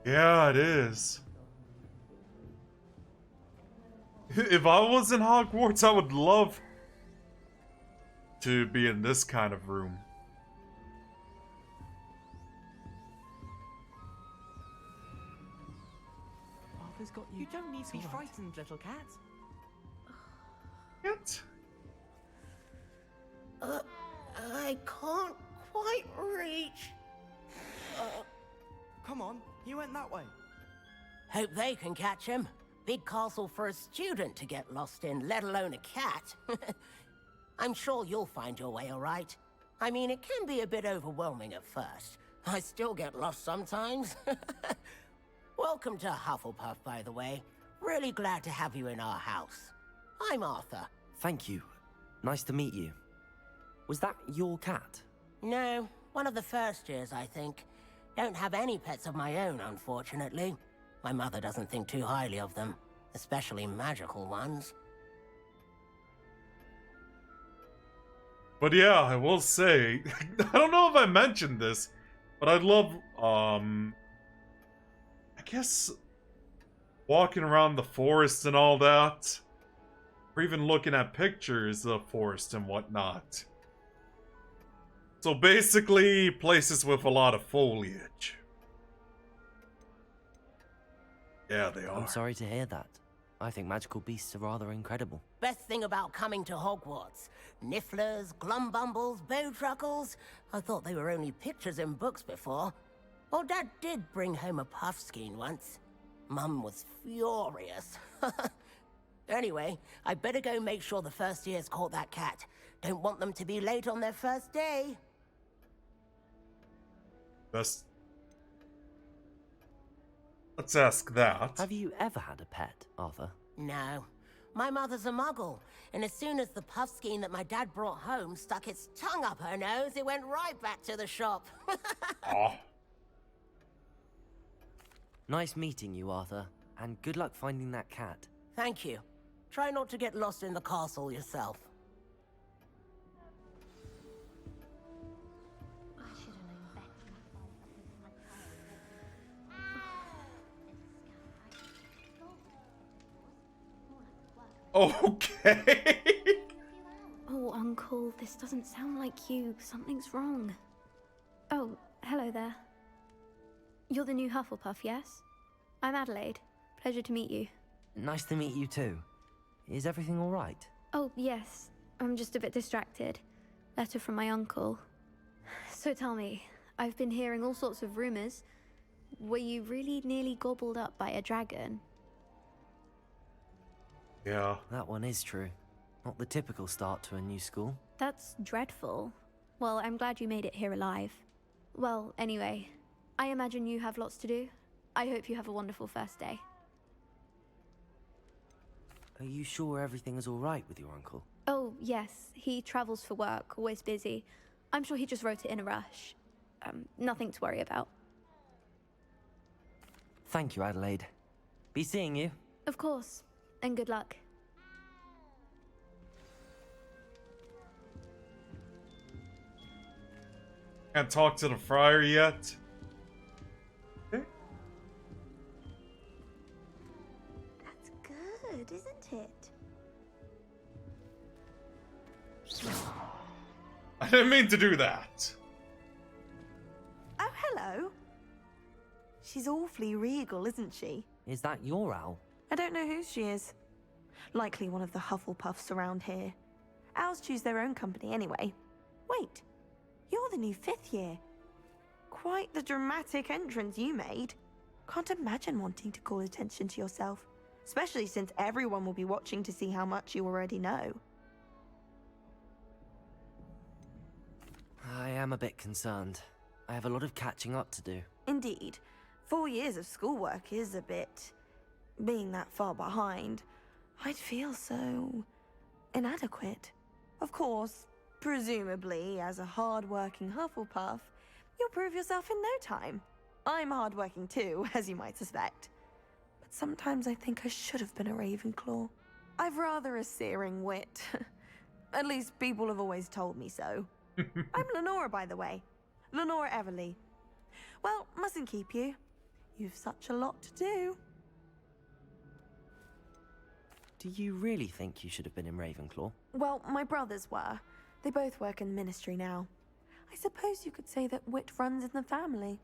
Yeah, it is. If I was in Hogwarts, I would love to be in this kind of room.
Arthur's got you. You don't need to be frightened, little cat.
What?
I can't quite reach.
Come on, he went that way.
Hope they can catch him. Big castle for a student to get lost in, let alone a cat. I'm sure you'll find your way all right. I mean, it can be a bit overwhelming at first. I still get lost sometimes. Welcome to Hufflepuff, by the way. Really glad to have you in our house. I'm Arthur.
Thank you. Nice to meet you. Was that your cat?
No, one of the first years, I think. Don't have any pets of my own, unfortunately. My mother doesn't think too highly of them, especially magical ones.
But yeah, I will say, I don't know if I mentioned this, but I love, I guess, walking around the forest and all that, or even looking at pictures of forest and whatnot. So basically, places with a lot of foliage. Yeah, they are.
I'm sorry to hear that. I think magical beasts are rather incredible.
Best thing about coming to Hogwarts. Nifflers, glumbumbles, bowtruckles. I thought they were only pictures in books before. Well, Dad did bring home a puffskein once. Mum was furious. Anyway, I better go make sure the first years caught that cat. Don't want them to be late on their first day.
Best. Let's ask that.
Have you ever had a pet, Arthur?
No. My mother's a muggle, and as soon as the puffskein that my dad brought home stuck its tongue up her nose, it went right back to the shop.
Oh.
Nice meeting you, Arthur, and good luck finding that cat.
Thank you. Try not to get lost in the castle yourself.
Okay.
Oh, Uncle, this This doesn't sound like you. Something's wrong. Oh, hello there. You're the new Hufflepuff, yes? I'm Adelaide. Pleasure to meet you.
Nice to meet you too. Is everything all right?
Oh, yes. I'm just a bit distracted. Letter from my uncle. So tell me, I've been hearing all sorts of rumors. Were you really nearly gobbled up by a dragon?
Yeah.
That one is true. Not the typical start to a new school.
That's dreadful. Well, I'm glad you made it here alive. Well, anyway, I imagine you have lots to do. I hope you have a wonderful first day.
Are you sure everything is all right with your uncle?
Oh, yes. He travels for work, always busy. I'm sure he just wrote it in a rush. Nothing to worry about.
Thank you, Adelaide. Be seeing you.
Of course. And good luck.
Can't talk to the friar yet. Okay.
That's good, isn't it?
I didn't mean to do that.
Oh, hello. She's awfully regal, isn't she?
Is that your owl?
I don't know whose she is. Likely one of the Hufflepuffs around here. Owls choose their own company anyway. Wait, you're the new 5th year. Quite the dramatic entrance you made. Can't imagine wanting to call attention to yourself, especially since everyone will be watching to see how much you already know.
I am a bit concerned. I have a lot of catching up to do.
Indeed. 4 years of schoolwork is a bit... being that far behind, I'd feel so... inadequate. Of course, presumably, as a hard-working Hufflepuff, you'll prove yourself in no time. I'm hard-working too, as you might suspect. But sometimes I think I should have been a Ravenclaw. I've rather a searing wit. At least people have always told me so. I'm Lenora, by the way. Lenora Everly. Well, mustn't keep you. You've such a lot to do.
Do you really think you should have been in Ravenclaw?
Well, my brothers were. They both work in the ministry now. I suppose you could say that wit runs in the family.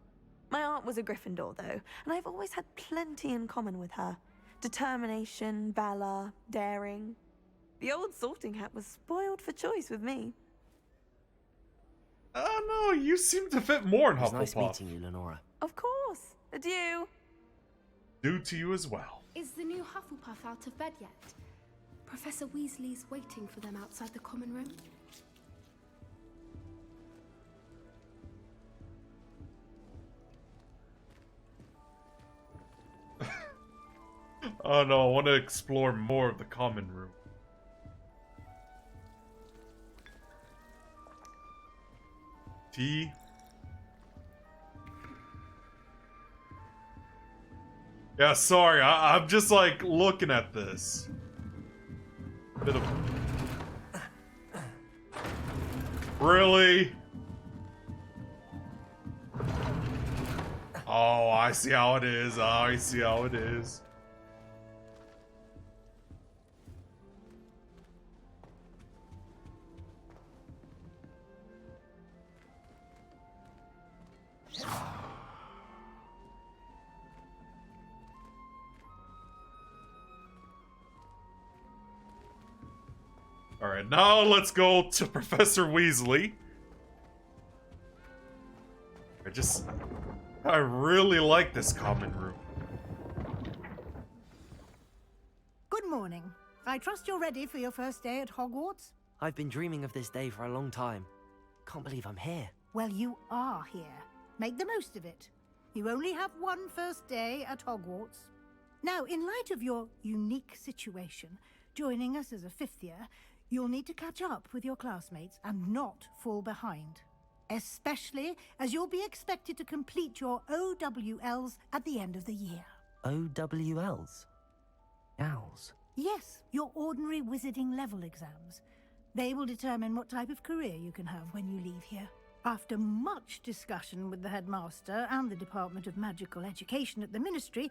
My aunt was a Gryffindor, though, and I've always had plenty in common with her. Determination, valor, daring. The old sorting hat was spoiled for choice with me.
Oh no, you seem to fit more in
It was
Hufflepuff.
nice meeting you, Lenora.
Of course. Adieu.
Due to you as well.
Is the new Hufflepuff out of bed yet? Professor Weasley's waiting for them outside the common room.
Oh no, I want to explore more of the common room. Tea. Yeah, sorry, I'm just like looking at this. Bit of... Really? Oh, I see how it is. I see how it is. Alright, now let's go to Professor Weasley. I really like this common room.
Good morning. I trust you're ready for your first day at Hogwarts?
I've been dreaming of this day for a long time. Can't believe I'm here.
Well, you are here. Make the most of it. You only have one first day at Hogwarts. Now, in light of your unique situation, joining us as a 5th year, you'll need to catch up with your classmates and not fall behind. Especially as you'll be expected to complete your OWLs at the end of the year.
OWLs? Owls?
Yes, your ordinary wizarding level exams. They will determine what type of career you can have when you leave here. After much discussion with the headmaster and the Department of Magical Education at the Ministry,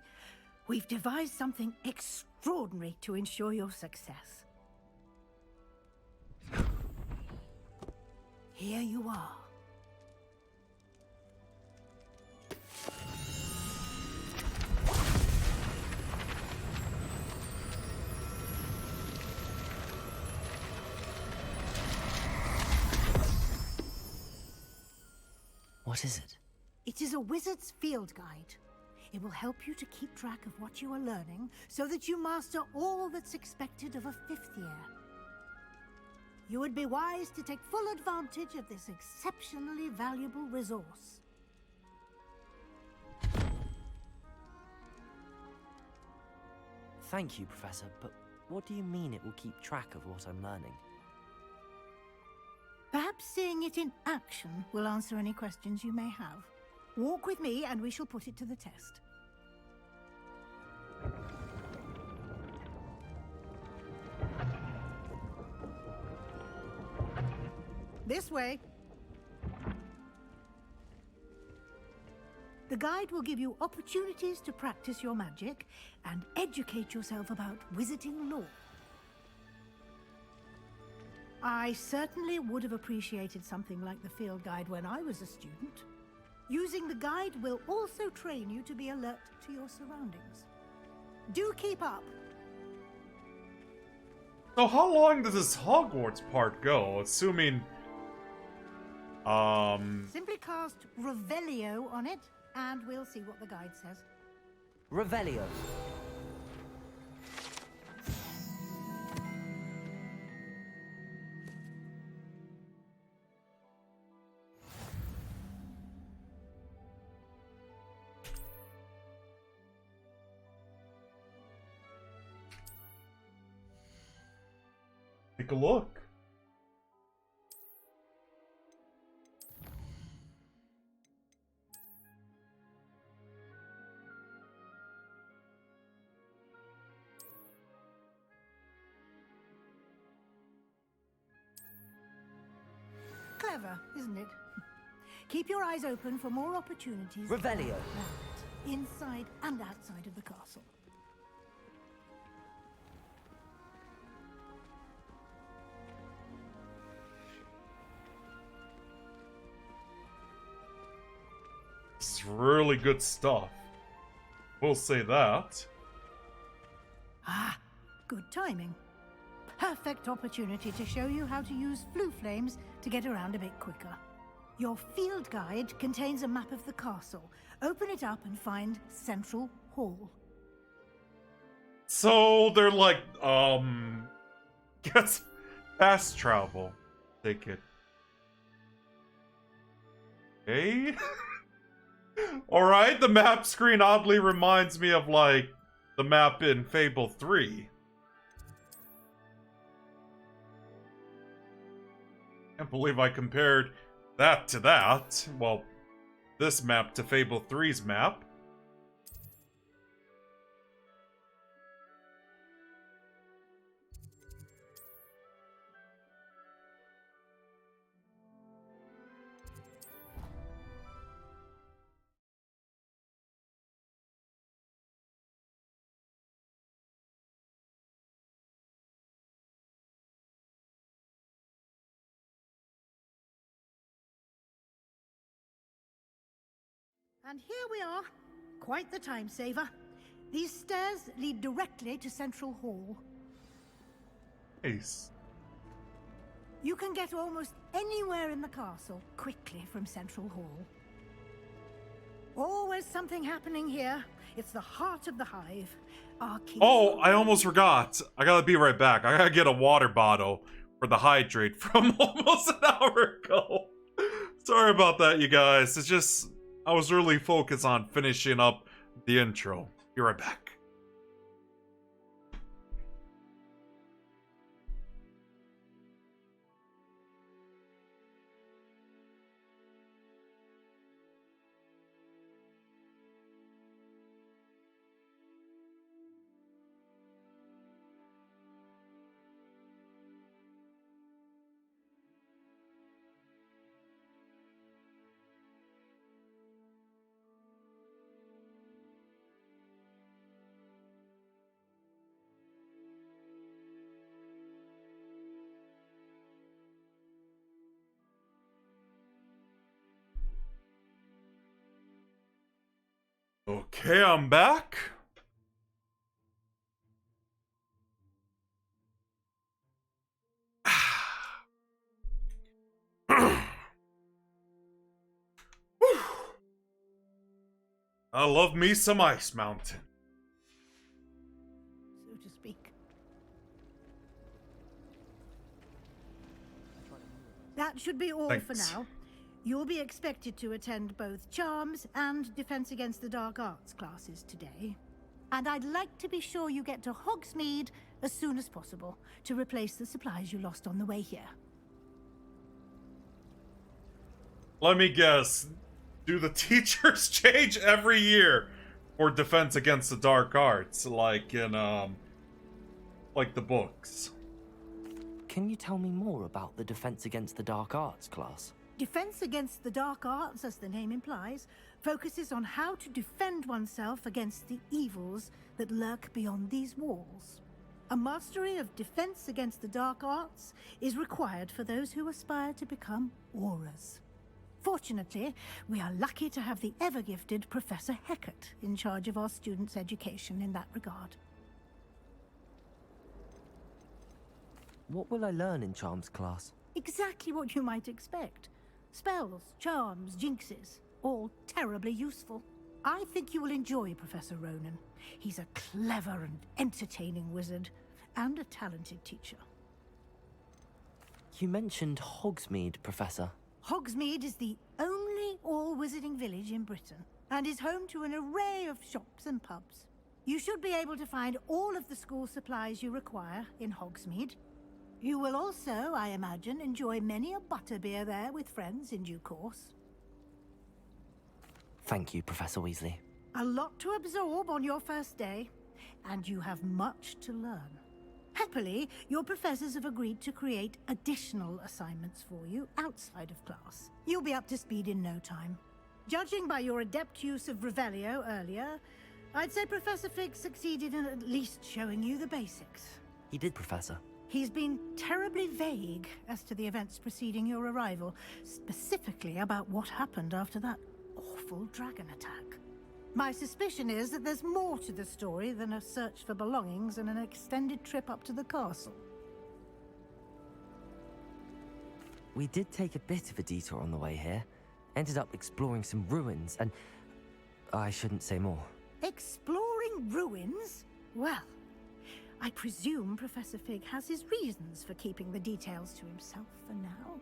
we've devised something extraordinary to ensure your success. here you are.
What is it?
It is a wizard's field guide. It will help you to keep track of what you are learning so that you master all that's expected of a 5th year. You would be wise to take full advantage of this exceptionally valuable resource.
Thank you, Professor, but what do you mean it will keep track of what I'm learning?
Perhaps seeing it in action will answer any questions you may have. Walk with me and we shall put it to the test. This way. The guide will give you opportunities to practice your magic and educate yourself about wizarding lore. I certainly would have appreciated something like the field guide when I was a student. Using the guide will also train you to be alert to your surroundings. Do keep up.
So how long does this Hogwarts part go? Assuming...
Simply cast Revelio on it, and we'll see what the guide says.
Revelio.
Take a look.
Clever, isn't it? Keep your eyes open for more opportunities.
Revelio.
Like that, inside and outside of the castle.
It's really good stuff. We'll say that.
Ah, good timing. Perfect opportunity to show you how to use flue flames to get around a bit quicker. Your field guide contains a map of the castle. Open it up and find Central Hall.
So they're like, gets fast travel. Take it. Okay. Alright, the map screen oddly reminds me of, like, the map in Fable 3. Can't believe I compared that to that. Well, this map to Fable 3's map.
And here we are. Quite the time saver. These stairs lead directly to Central Hall.
Ace.
You can get almost anywhere in the castle quickly from Central Hall. Always something happening here. It's the heart of the hive. Our keys.
Oh, I almost forgot. I gotta be right back. I gotta get a water bottle for the hydrate from almost an hour ago. Sorry about that, you guys. It's just, I was really focused on finishing up the intro. Be right back. Okay, I'm back. I love me some Ice Mountain.
So to speak. That should be all for
Thanks.
now. You'll be expected to attend both Charms and Defense Against the Dark Arts classes today. And I'd like to be sure you get to Hogsmeade as soon as possible to replace the supplies you lost on the way here.
Let me guess. Do the teachers change every year for Defense Against the Dark Arts, like in, like the books?
Can you tell me more about the Defense Against the Dark Arts class?
Defense Against the Dark Arts, as the name implies, focuses on how to defend oneself against the evils that lurk beyond these walls. A mastery of Defense Against the Dark Arts is required for those who aspire to become Auras. Fortunately, we are lucky to have the ever-gifted Professor Hecat in charge of our students' education in that regard.
What will I learn in Charms class?
Exactly what you might expect. Spells, charms, jinxes, all terribly useful. I think you will enjoy Professor Ronan. He's a clever and entertaining wizard, and a talented teacher.
You mentioned Hogsmeade, Professor.
Hogsmeade is the only all-wizarding village in Britain, and is home to an array of shops and pubs. You should be able to find all of the school supplies you require in Hogsmeade. You will also, I imagine, enjoy many a butterbeer there with friends in due course.
Thank you, Professor Weasley.
A lot to absorb on your first day, and you have much to learn. Happily, your professors have agreed to create additional assignments for you outside of class. You'll be up to speed in no time. Judging by your adept use of Revelio earlier, I'd say Professor Fig succeeded in at least showing you the basics.
He did, Professor.
He's been terribly vague as to the events preceding your arrival, specifically about what happened after that awful dragon attack. My suspicion is that there's more to the story than a search for belongings and an extended trip up to the castle.
We did take a bit of a detour on the way here. Ended up exploring some ruins and... I shouldn't say more.
Exploring ruins? Well, I presume Professor Fig has his reasons for keeping the details to himself for now.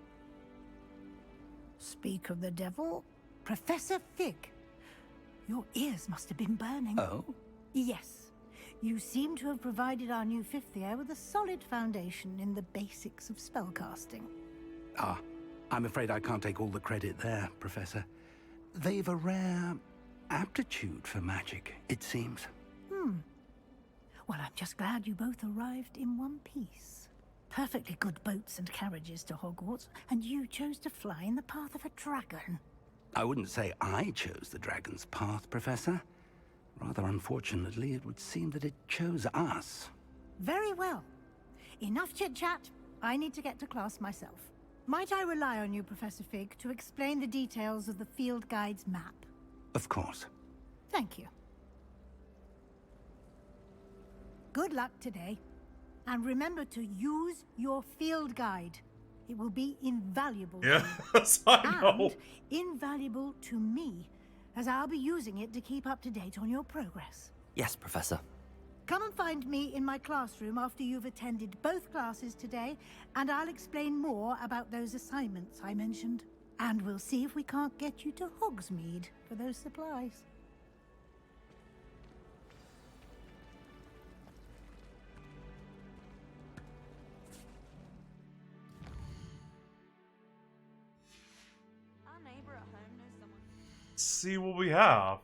Speak of the devil, Professor Fig. Your ears must have been burning.
Oh?
Yes. You seem to have provided our new fifth year with a solid foundation in the basics of spellcasting.
Ah, I'm afraid I can't take all the credit there, Professor. They've a rare aptitude for magic, it seems.
Well, I'm just glad you both arrived in one piece. Perfectly good boats and carriages to Hogwarts, and you chose to fly in the path of a dragon.
I wouldn't say I chose the dragon's path, Professor. Rather unfortunately, it would seem that it chose us.
Very well. Enough chit-chat. I need to get to class myself. Might I rely on you, Professor Fig, to explain the details of the field guide's map?
Of course.
Thank you. Good luck today. And remember to use your field guide. It will be invaluable to you.
Yes, I know.
And invaluable to me, as I'll be using it to keep up to date on your progress.
Yes, Professor.
Come and find me in my classroom after you've attended both classes today, and I'll explain more about those assignments I mentioned. And we'll see if we can't get you to Hogsmeade for those supplies.
Let's see what we have.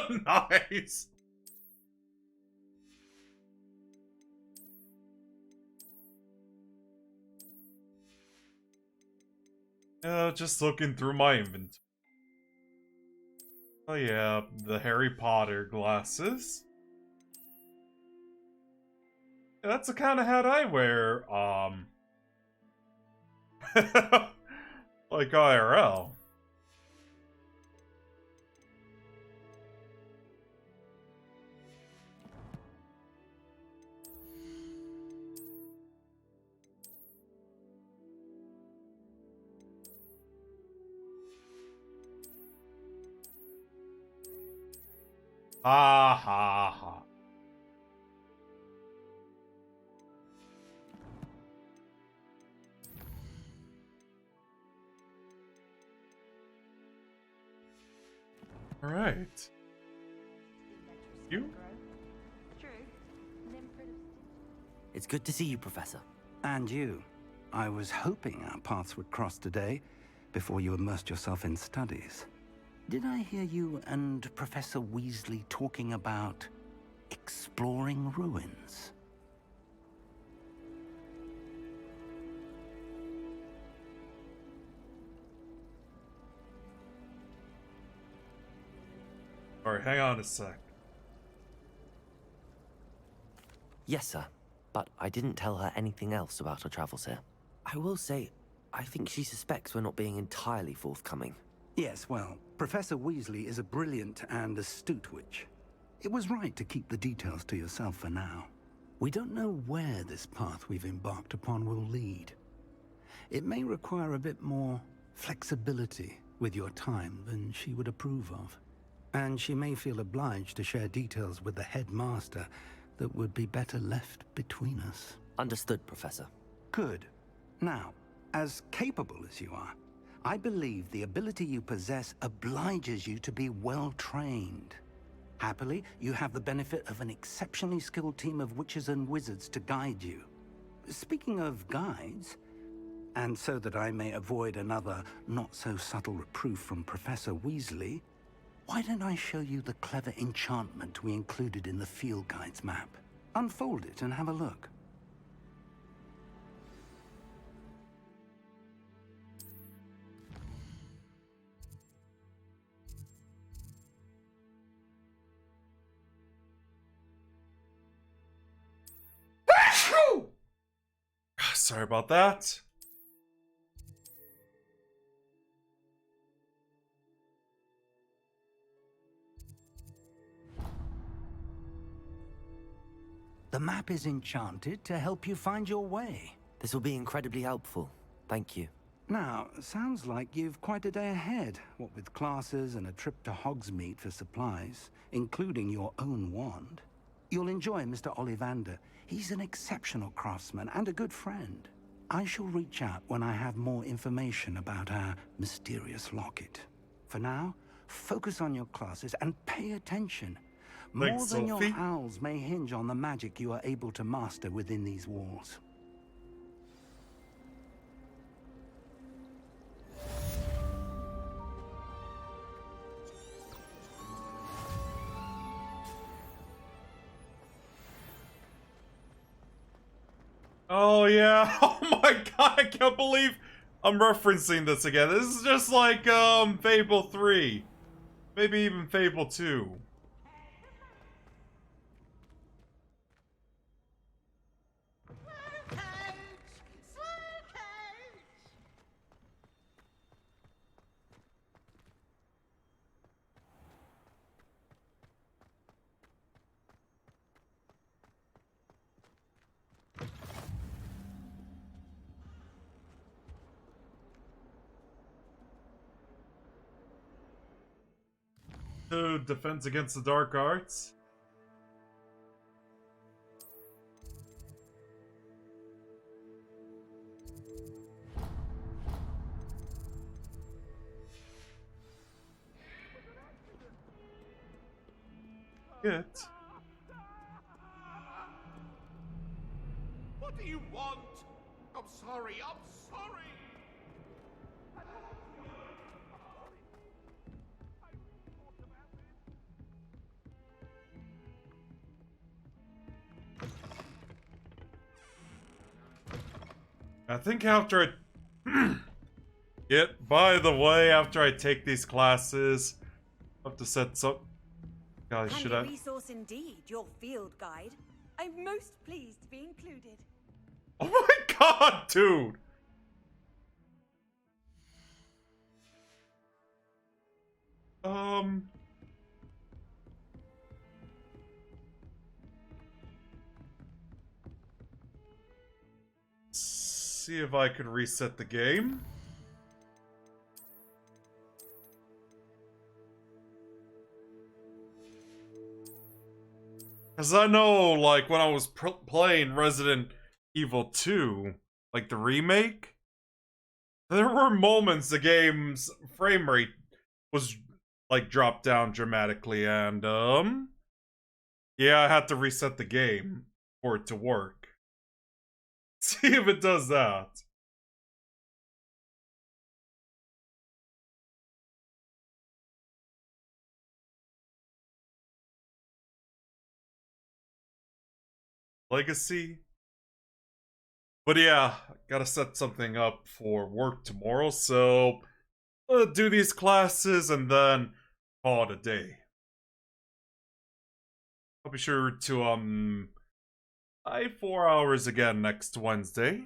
Nice. Just looking through my inventory. Oh yeah, the Harry Potter glasses. Yeah, that's the kind of hat I wear, like IRL. Ha ha ha. All right. You?
It's good to see you, Professor.
And you. I was hoping our paths would cross today, before you immersed yourself in studies. Did I hear you and Professor Weasley talking about exploring ruins?
Alright, hang on a sec.
Yes, sir. But I didn't tell her anything else about our travels here. I will say, I think she suspects we're not being entirely forthcoming.
Yes, well, Professor Weasley is a brilliant and astute witch. It was right to keep the details to yourself for now. We don't know where this path we've embarked upon will lead. It may require a bit more flexibility with your time than she would approve of. And she may feel obliged to share details with the headmaster that would be better left between us.
Understood, Professor.
Good. Now, as capable as you are, I believe the ability you possess obliges you to be well-trained. Happily, you have the benefit of an exceptionally skilled team of witches and wizards to guide you. Speaking of guides, and so that I may avoid another not-so-subtle reproof from Professor Weasley, why don't I show you the clever enchantment we included in the field guide's map? Unfold it and have a look.
Sorry about that.
The map is enchanted to help you find your way.
This will be incredibly helpful. Thank you.
Now, sounds like you've quite a day ahead, what with classes and a trip to Hogsmeade for supplies, including your own wand. You'll enjoy Mr. Ollivander. He's an exceptional craftsman and a good friend. I shall reach out when I have more information about our mysterious locket. For now, focus on your classes and pay attention. More than your owls may hinge on the magic you are able to master within these walls.
Oh yeah, oh my god, I can't believe I'm referencing this again. This is just like, Fable 3. Maybe even Fable 2. To Defense Against the Dark Arts. It.
What do you want? I'm sorry, I'm sorry!
I think after I... by the way, after I take these classes, I have to set some... Guys, should I...
resource indeed, your field guide. I'm most pleased to be included.
Oh my god, dude! See if I could reset the game. Because I know, like, when I was playing Resident Evil 2, like the remake, there were moments the game's frame rate was, like, dropped down dramatically, and, yeah, I had to reset the game for it to work. See if it does that. Legacy. But yeah, gotta set something up for work tomorrow, so do these classes and then call it a day. I'll be sure to I have 4 hours again next Wednesday.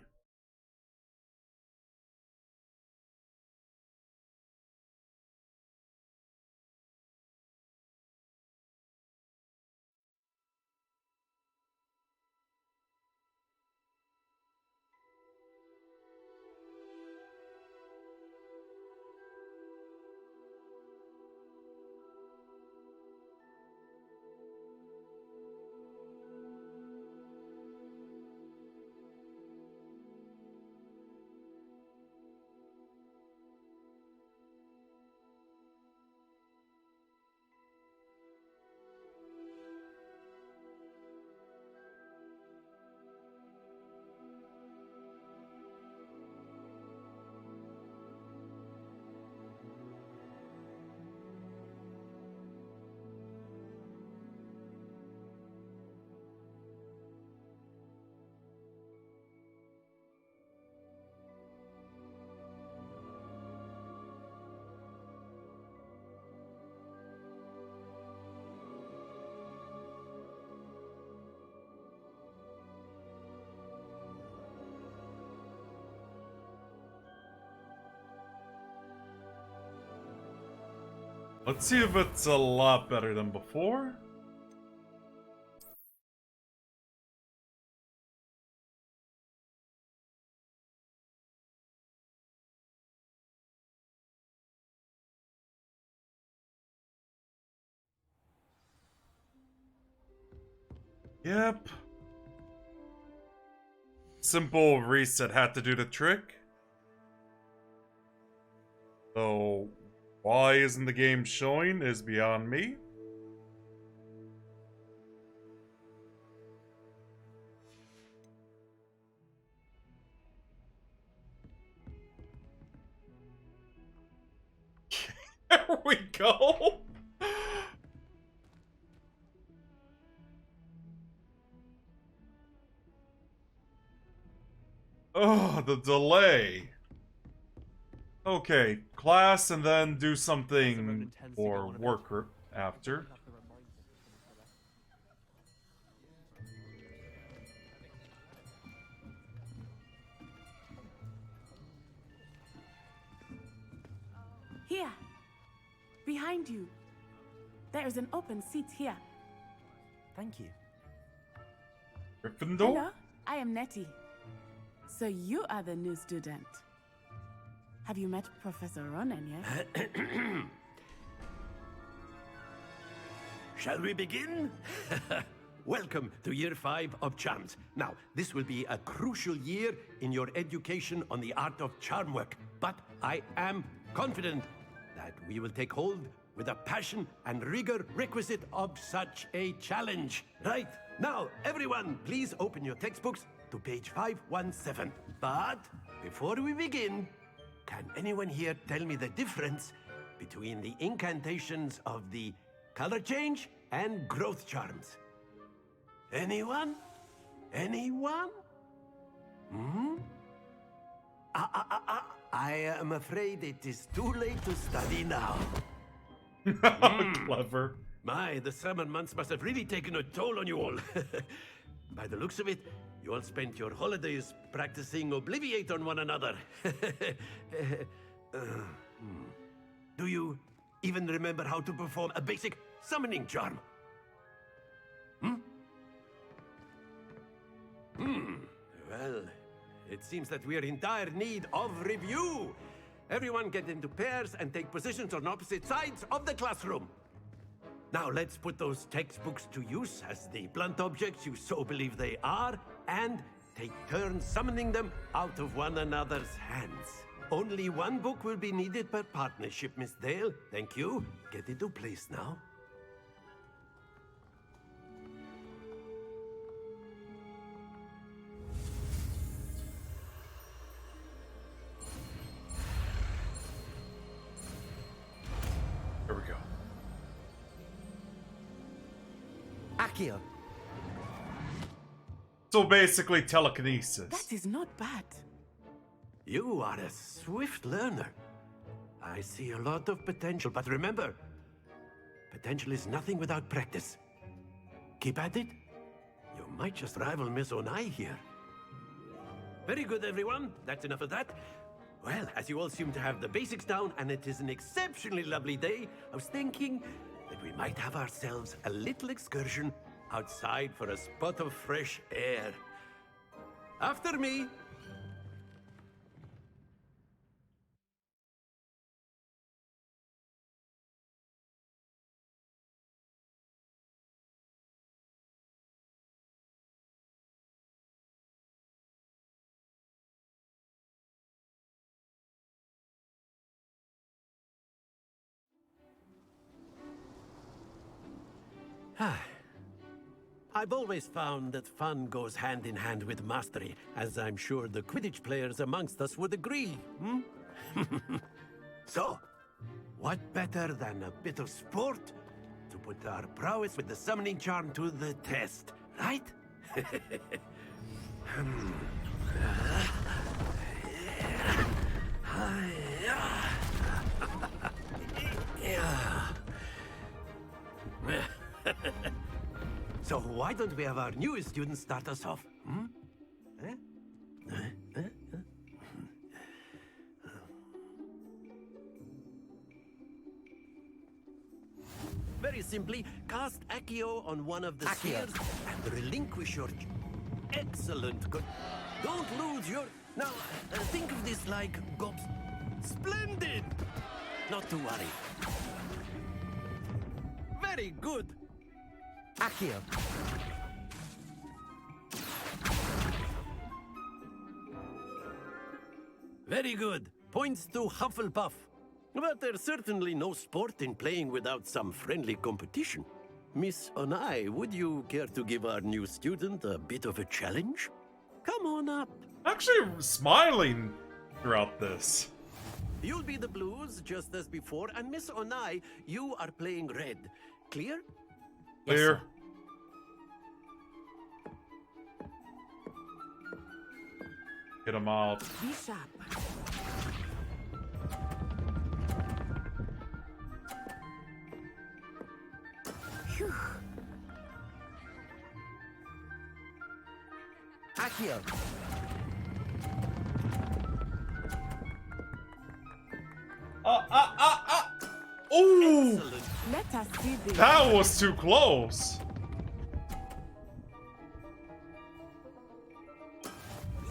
Let's see if it's a lot better than before. Yep. Simple reset had to do the trick. So, why isn't the game showing is beyond me. There we go. Oh, the delay. Okay, class and then do something for work after.
Here, behind you. There is an open seat here.
Thank you.
Gryffindor?
Hello, I am Nettie. So you are the new student. Have you met Professor Ronan yet?
Shall we begin? Welcome to Year 5 of Charms. Now, this will be a crucial year in your education on the art of charm work, but I am confident that we will take hold with the passion and rigor requisite of such a challenge. Right, now, everyone, please open your textbooks to page 517. But before we begin, can anyone here tell me the difference between the incantations of the color change and growth charms? Anyone? Anyone? Hmm? I am afraid it is too late to study now.
Clever.
My, the summer months must have really taken a toll on you all. By the looks of it, you all spent your holidays practicing Obliviate on one another. Do you even remember how to perform a basic summoning charm? Well, it seems that we are in dire need of review. Everyone get into pairs and take positions on opposite sides of the classroom. Now let's put those textbooks to use as the blunt objects you so believe they are, and take turns summoning them out of one another's hands. Only one book will be needed per partnership, Miss Dale. Thank you. Get into place now.
Here we go.
Accio.
So basically telekinesis.
That is not bad.
You are a swift learner. I see a lot of potential, but remember, potential is nothing without practice. Keep at it. You might just rival Miss Onai here. Very good, everyone. That's enough of that. Well, as you all seem to have the basics down, and it is an exceptionally lovely day, I was thinking that we might have ourselves a little excursion outside for a spot of fresh air. After me. I've always found that fun goes hand in hand with mastery, as I'm sure the Quidditch players amongst us would agree, So, what better than a bit of sport to put our prowess with the summoning charm to the test, right? So why don't we have our newest student start us off? Very simply, cast Accio on one of the spheres and relinquish your... Excellent. Good. Don't lose your... Now, think of this like gobs... Splendid! Not to worry. Very good.
Accio.
Very good. Points to Hufflepuff. But there's certainly no sport in playing without some friendly competition. Miss Onai, would you care to give our new student a bit of a challenge? Come on up.
Actually smiling throughout this.
You'll be the blues, just as before, and Miss Onai, you are playing red. Clear?
Clear. Get him out.
Be sharp.
Phew. Accio.
Ooh!
Excellent.
Let us see this.
That was too close.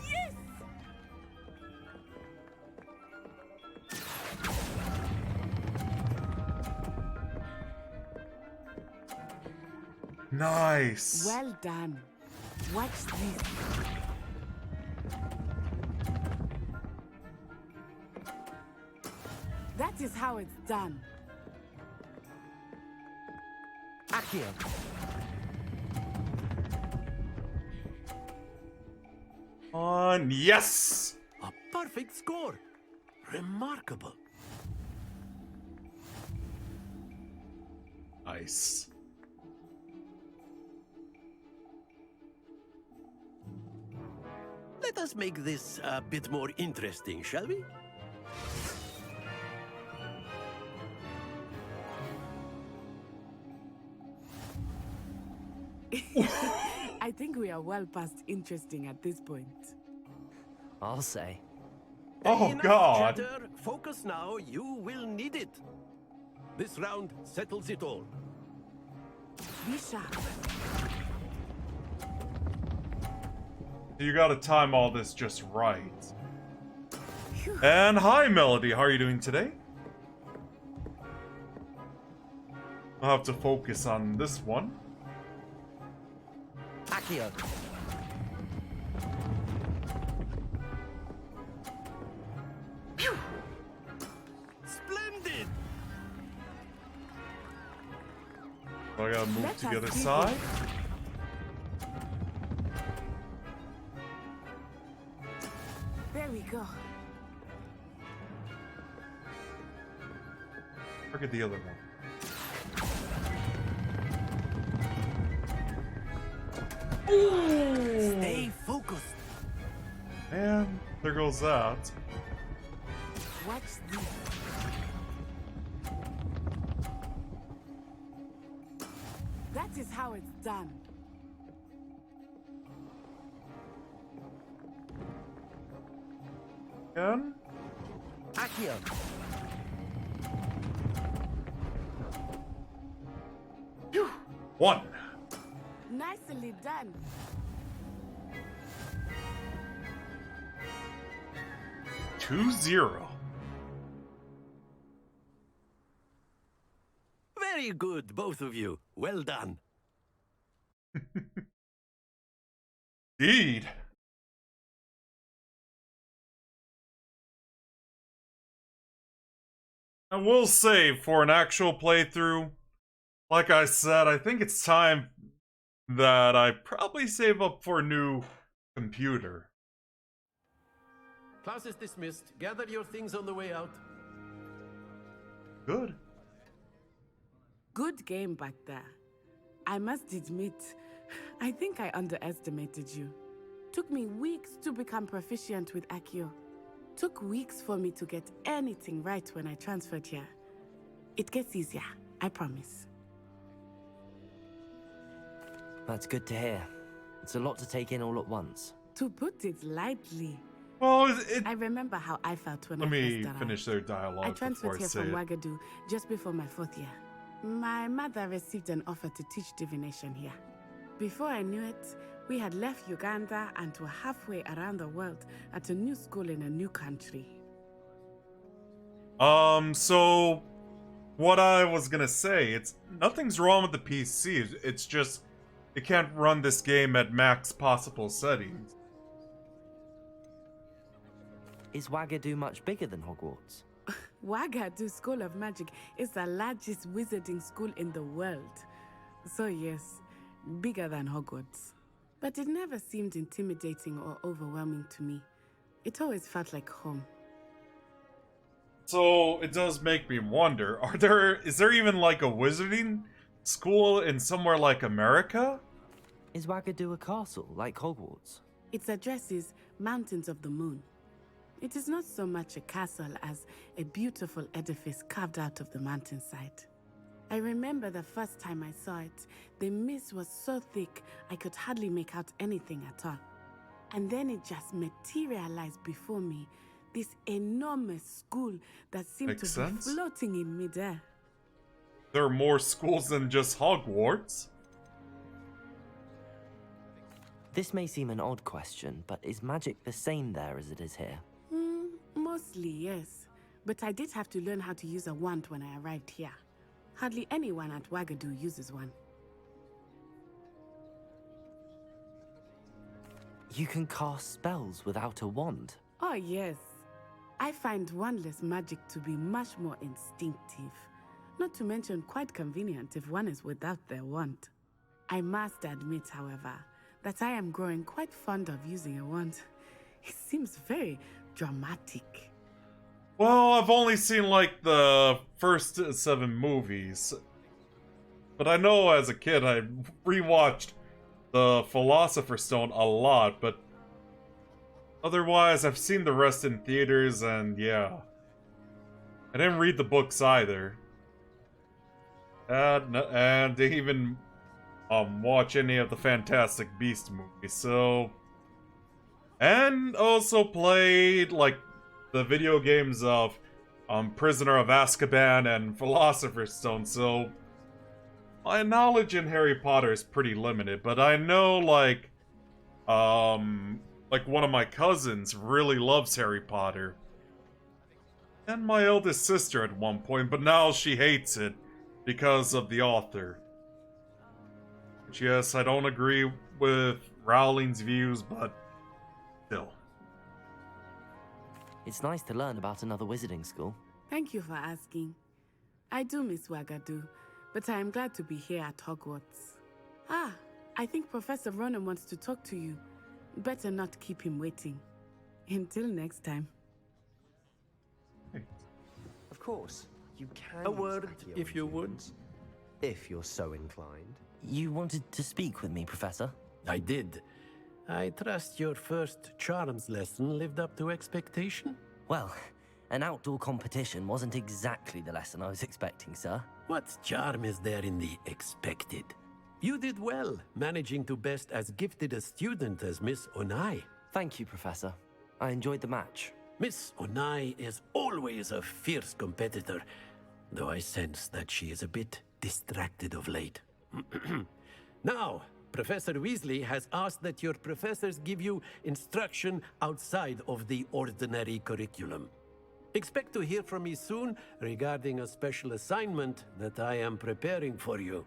Yes!
Nice.
Well done. Watch this. That is how it's done.
Accio.
On, yes!
A perfect score. Remarkable.
Nice.
let us make this a bit more interesting, shall we?
I think we are well past interesting at this point.
I'll say.
Oh,
Enough
God.
chatter. Focus now. You will need it. This round settles it all.
Be sharp.
You gotta time all this just right. And hi, Melody. How are you doing today? I'll have to focus on this one.
Accio.
Splendid!
So I gotta move
Let
to the
us
other
see
side.
There we go.
Look at the other one.
Stay focused.
And there goes that.
Watch this. That is how it's done.
Again?
Accio.
One.
Nicely done.
2-0.
Very good, both of you. Well done.
Indeed. I will say, for an actual playthrough, like I said, I think it's time that I probably save up for a new computer.
Class is dismissed. Gather your things on the way out.
Good.
Good game back there. I must admit, I think I underestimated you. Took me weeks to become proficient with Accio. Took weeks for me to get anything right when I transferred here. It gets easier, I promise.
That's good to hear. It's a lot to take in all at once.
To put it lightly.
Well,
I remember how I felt when
Let
I
me
first arrived.
finish their dialogue
I
before
transferred
I
here
say
from
it.
Wagadu just before my 4th year. My mother received an offer to teach divination here. Before I knew it, we had left Uganda and were halfway around the world at a new school in a new country.
So what I was gonna say, it's nothing's wrong with the PC. It's just it can't run this game at max possible settings.
Is Wagadu much bigger than Hogwarts?
Wagadu School of Magic is the largest wizarding school in the world. So yes, bigger than Hogwarts. But it never seemed intimidating or overwhelming to me. It always felt like home.
So it does make me wonder, is there even like a wizarding school in somewhere like America?
Is Wagadu a castle like Hogwarts?
Its address is Mountains of the Moon. It is not so much a castle as a beautiful edifice carved out of the mountainside. I remember the first time I saw it, the mist was so thick I could hardly make out anything at all. And then it just materialized before me, this enormous school that seemed
Makes
to
sense.
be floating in midair.
There are more schools than just Hogwarts.
This may seem an odd question, but is magic the same there as it is here?
Mostly, yes. But I did have to learn how to use a wand when I arrived here. Hardly anyone at Wagadu uses one.
You can cast spells without a wand?
Oh, yes. I find wandless magic to be much more instinctive. Not to mention quite convenient if one is without their wand. I must admit, however, that I am growing quite fond of using a wand. It seems very dramatic.
Well, I've only seen like the first 7 movies. But I know as a kid I rewatched the Philosopher's Stone a lot, but Otherwise, I've seen the rest in theaters, and yeah. I didn't read the books either. And didn't even watch any of the Fantastic Beasts movies, so... And also played, like, the video games of Prisoner of Azkaban and Philosopher's Stone, so... My knowledge in Harry Potter is pretty limited, but I know, like, one of my cousins really loves Harry Potter. And my eldest sister at one point, but now she hates it because of the author. Which, yes, I don't agree with Rowling's views, but still.
It's nice to learn about another wizarding school.
Thank you for asking. I do miss Wagadu, but I am glad to be here at Hogwarts. Ah, I think Professor Ronan wants to talk to you. Better not keep him waiting. Until next time.
Of course, you can.
A word, if you would.
If you're so inclined.
You wanted to speak with me, Professor?
I did. I trust your first charms lesson lived up to expectation?
Well, an outdoor competition wasn't exactly the lesson I was expecting, sir.
What charm is there in the expected? You did well, managing to best as gifted a student as Miss Onai.
Thank you, Professor. I enjoyed the match.
Miss Onai is always a fierce competitor, though I sense that she is a bit distracted of late. Now, Professor Weasley has asked that your professors give you instruction outside of the ordinary curriculum. Expect to hear from me soon regarding a special assignment that I am preparing for you.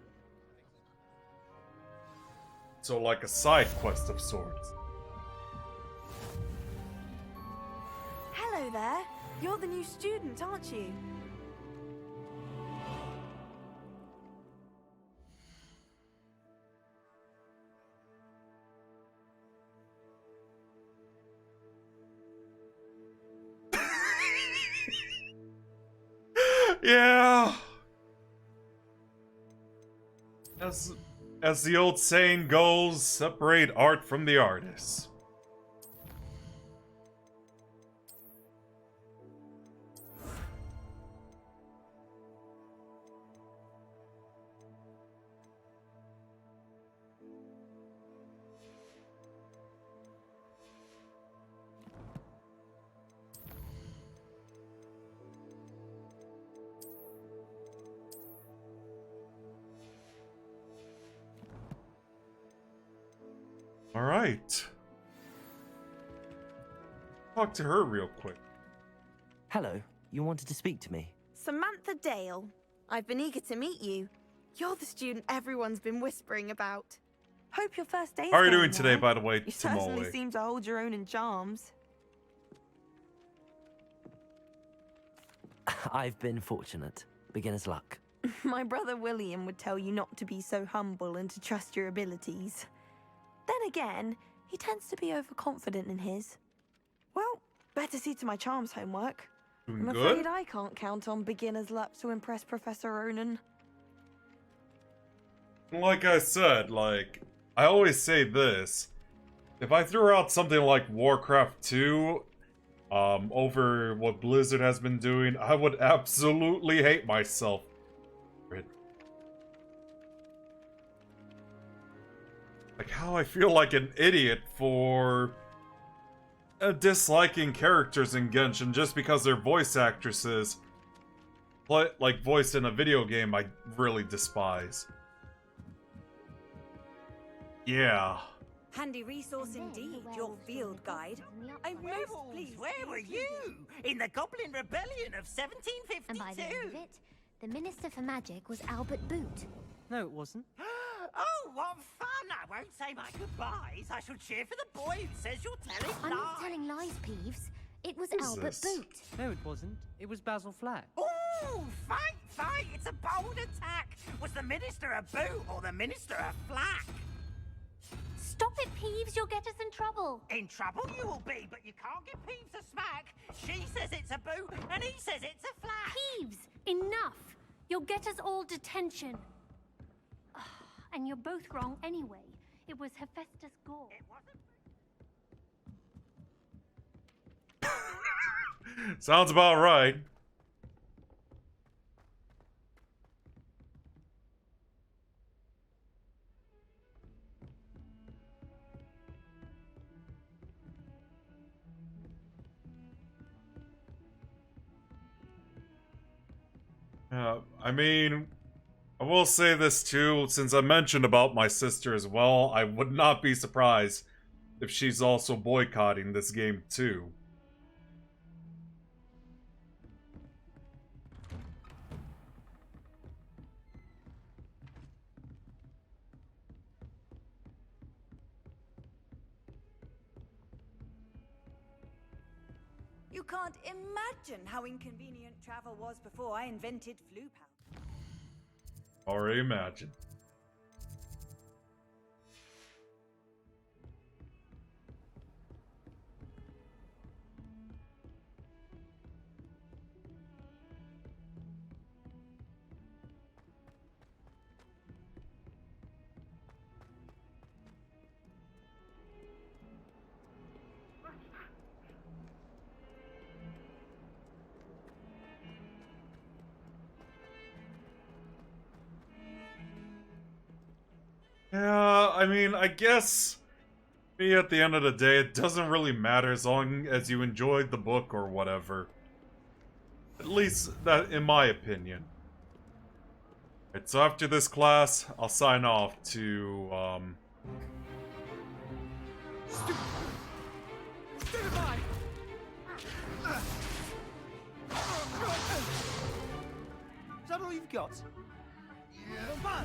So like a side quest of sorts.
Hello there. You're the new student, aren't you?
Yeah. As the old saying goes, separate art from the artist. Alright. Talk to her real quick.
Hello, you wanted to speak to me?
Samantha Dale. I've been eager to meet you. You're the student everyone's been whispering about. Hope your first day's
How are you
going
doing today,
well.
by the way,
You certainly
Tamole?
seem to hold your own in charms.
I've been fortunate. Beginner's luck.
My brother William would tell you not to be so humble and to trust your abilities. Then again, he tends to be overconfident in his. Well, better see to my charms homework.
Doing
I'm
good?
afraid I can't count on beginner's luck to impress Professor Ronan.
Like I said, I always say this. If I threw out something like Warcraft 2, over what Blizzard has been doing, I would absolutely hate myself for it. Like how I feel like an idiot for disliking characters in Genshin just because they're voice actresses, voiced in a video game I really despise. Yeah.
Handy resource indeed, your field guide. I'm most pleased.
Where were you? In the Goblin Rebellion of 1752?
And by the end of it, the Minister for Magic was Albert Boot.
No, it wasn't.
Oh, what fun! I won't say my goodbyes. I shall cheer for the boy who says you're telling
I'm
lies.
not telling lies, Peeves. It was
Who's
Albert
this?
Boot.
No, it wasn't. It was Basil Flack.
Ooh, fight! It's a bold attack. Was the Minister a boot or the Minister a flack?
Stop it, Peeves. You'll get us in trouble.
In trouble you will be, but you can't give Peeves a smack. She says it's a boot, and he says it's a flack.
Peeves, enough! You'll get us all detention. And you're both wrong anyway. It was Hephaestus Gore.
It wasn't.
Sounds about right. I mean, I will say this too, since I mentioned about my sister as well, I would not be surprised if she's also boycotting this game too.
You can't imagine how inconvenient travel was before I invented flu powder.
Already imagine. Yeah, I mean, I guess me at the end of the day, it doesn't really matter as long as you enjoyed the book or whatever. At least that, in my opinion. Alright, so after this class, I'll sign off to,
Is that all you've got? Yeah.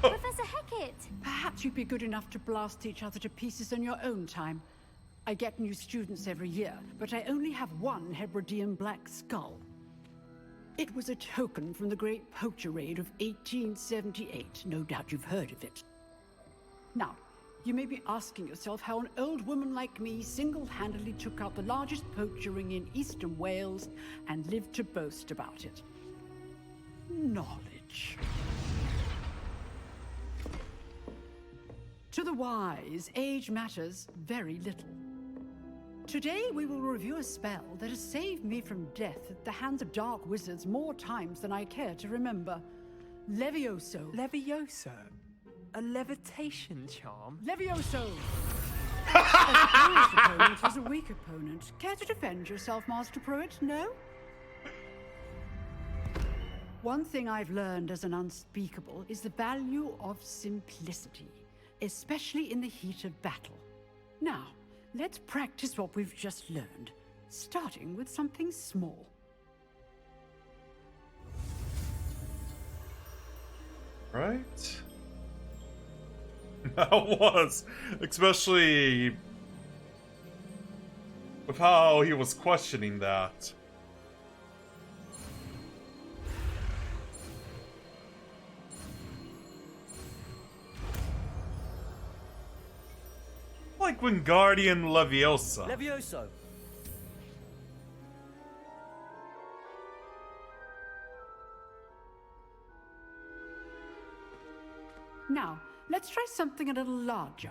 Professor Hecat!
Perhaps you'd be good enough to blast each other to pieces on your own time. I get new students every year, but I only have one Hebridean black skull. It was a token from the Great Poacher Raid of 1878. No doubt you've heard of it. Now, you may be asking yourself how an old woman like me single-handedly took out the largest poacher ring in eastern Wales and lived to boast about it. Knowledge. To the wise, age matters very little. Today we will review a spell that has saved me from death at the hands of dark wizards more times than I care to remember. Levioso.
Levioso? A levitation charm?
Levioso! A supposed opponent is a weak opponent. Care to defend yourself, Master Pruitt? No? One thing I've learned as an unspeakable is the value of simplicity, especially in the heat of battle. Now, let's practice what we've just learned, starting with something small.
right? That was, especially with how he was questioning that. Like Wingardium Leviosa.
Levioso.
Now, let's try something a little larger.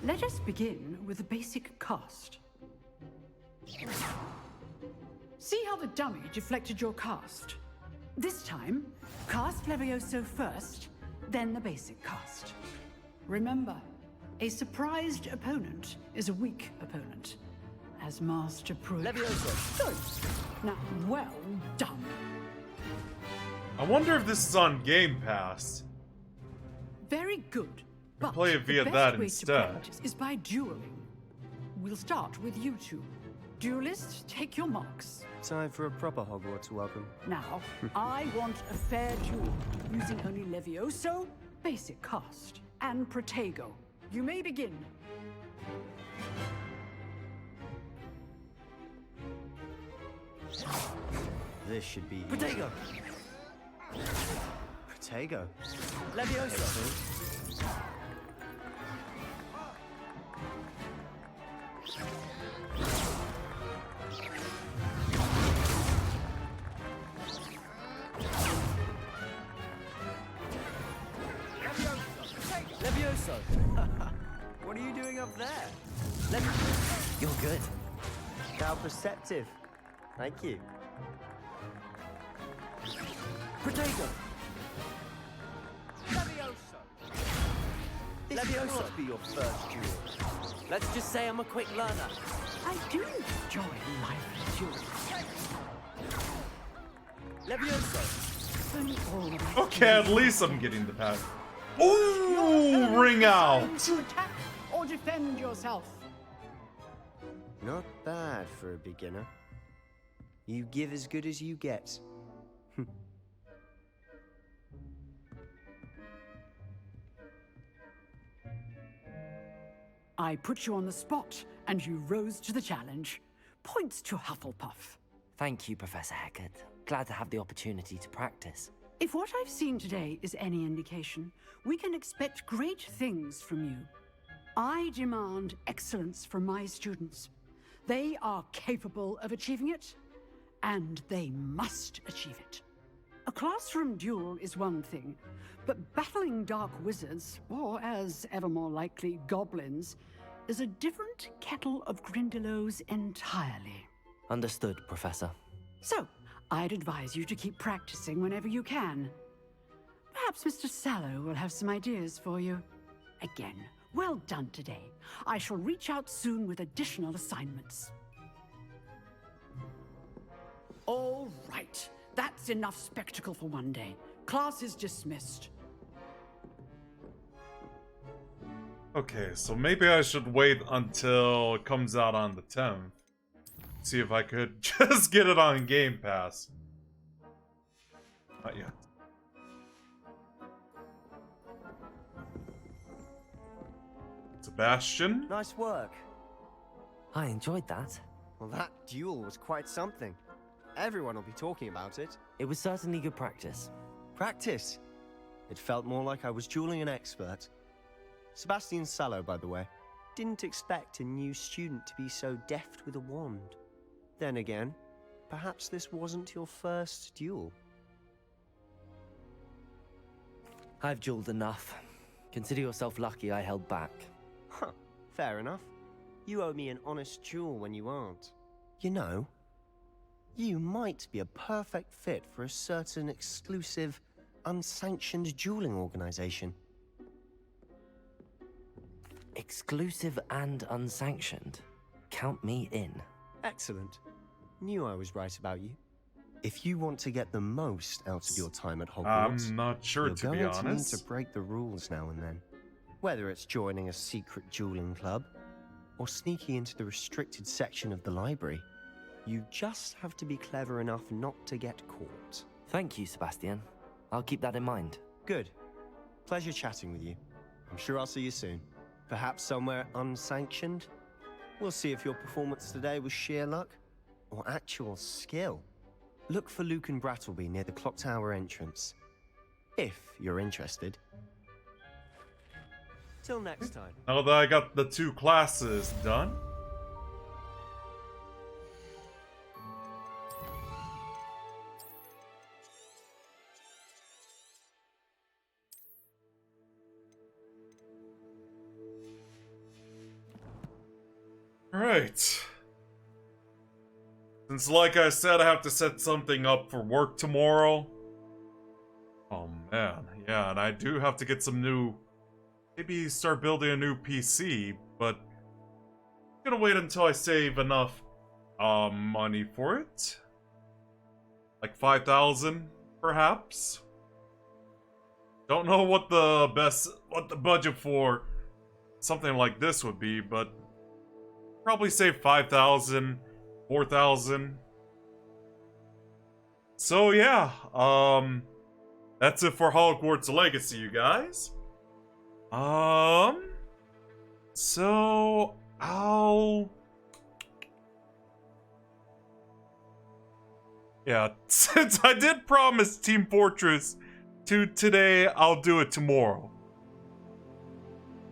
Let us begin with the basic cast. See how the dummy deflected your cast? This time, cast Levioso first, then the basic cast. Remember, a surprised opponent is a weak opponent, as Master Pruitt.
Levioso.
Good. Now, well done.
I wonder if this is on Game Pass.
Very good. But
play it via
the best
that
way
instead.
to practice is by dueling. We'll start with you two. Duelists, take your marks.
Time for a proper Hogwarts welcome.
Now, I want a fair duel, using only Levioso, basic cast, and Protego. You may begin.
This should be...
Protego.
Protego.
Levioso.
What are you doing up there?
You're good.
How perceptive. Thank you.
Protego!
This must be your first duel.
Let's just say I'm a quick learner.
I do enjoy life duels.
Levioso!
Okay, at least I'm getting the pack. Ooh, ring out!
To attack or defend yourself.
Not bad for a beginner. You give as good as you get.
I put you on the spot, and you rose to the challenge. Points to Hufflepuff.
Thank you, Professor Hecat. Glad to have the opportunity to practice.
If what I've seen today is any indication, we can expect great things from you. I demand excellence from my students. They are capable of achieving it, and they must achieve it. A classroom duel is one thing, but battling dark wizards, or as ever more likely, goblins, is a different kettle of Grindylows entirely.
Understood, Professor.
So, I'd advise you to keep practicing whenever you can. Perhaps Mr. Sallow will have some ideas for you. Again, well done today. I shall reach out soon with additional assignments. All right. That's enough spectacle for one day. Class is dismissed.
Okay, so maybe I should wait until it comes out on the 10th. See if I could just get it on Game Pass. Not yet. Sebastian?
Nice work.
I enjoyed that.
Well, that duel was quite something. Everyone will be talking about it.
It was certainly good practice.
Practice? It felt more like I was dueling an expert. Sebastian Sallow, by the way. Didn't expect a new student to be so deft with a wand. Then again, perhaps this wasn't your first duel.
I've dueled enough. Consider yourself lucky I held back.
Huh, fair enough. You owe me an honest duel when you aren't. You know, you might be a perfect fit for a certain exclusive, unsanctioned dueling organization.
Exclusive and unsanctioned? Count me in.
Excellent. Knew I was right about you. If you want to get the most out of your time at Hogwarts,
I'm not sure,
you're
to be
going to need
honest.
to break the rules now and then. Whether it's joining a secret dueling club, or sneaking into the restricted section of the library, you just have to be clever enough not to get caught.
Thank you, Sebastian. I'll keep that in mind.
Good. Pleasure chatting with you. I'm sure I'll see you soon. Perhaps somewhere unsanctioned? We'll see if your performance today was sheer luck, or actual skill. Look for Luke and Brattleby near the clock tower entrance. If you're interested. Till next time.
Now that I got the 2 classes done. Alright. Since, like I said, I have to set something up for work tomorrow. Oh man, yeah, and I do have to get some new... Maybe start building a new PC, but... I'm gonna wait until I save enough money for it. Like 5,000, perhaps? Don't know what the budget for something like this would be, but... Probably save 5,000, 4,000. So yeah, that's it for Hogwarts Legacy, you guys. So yeah, since I did promise Team Fortress 2 today, I'll do it tomorrow.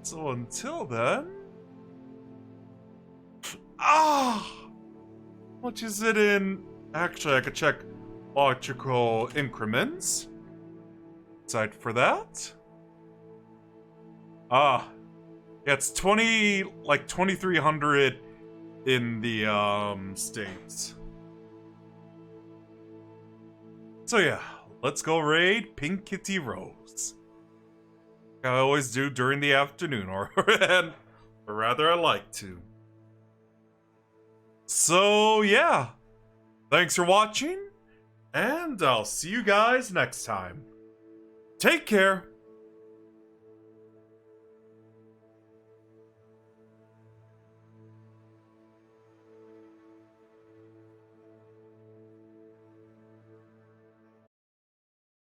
So until then... How much is it in... Actually, I could check logical increments. Site for that. Yeah, it's 2300 in the States. So yeah, let's go raid Pink Kitty Rose. I always do during the afternoon, or rather I like to. So yeah, thanks for watching, and I'll see you guys next time. Take care.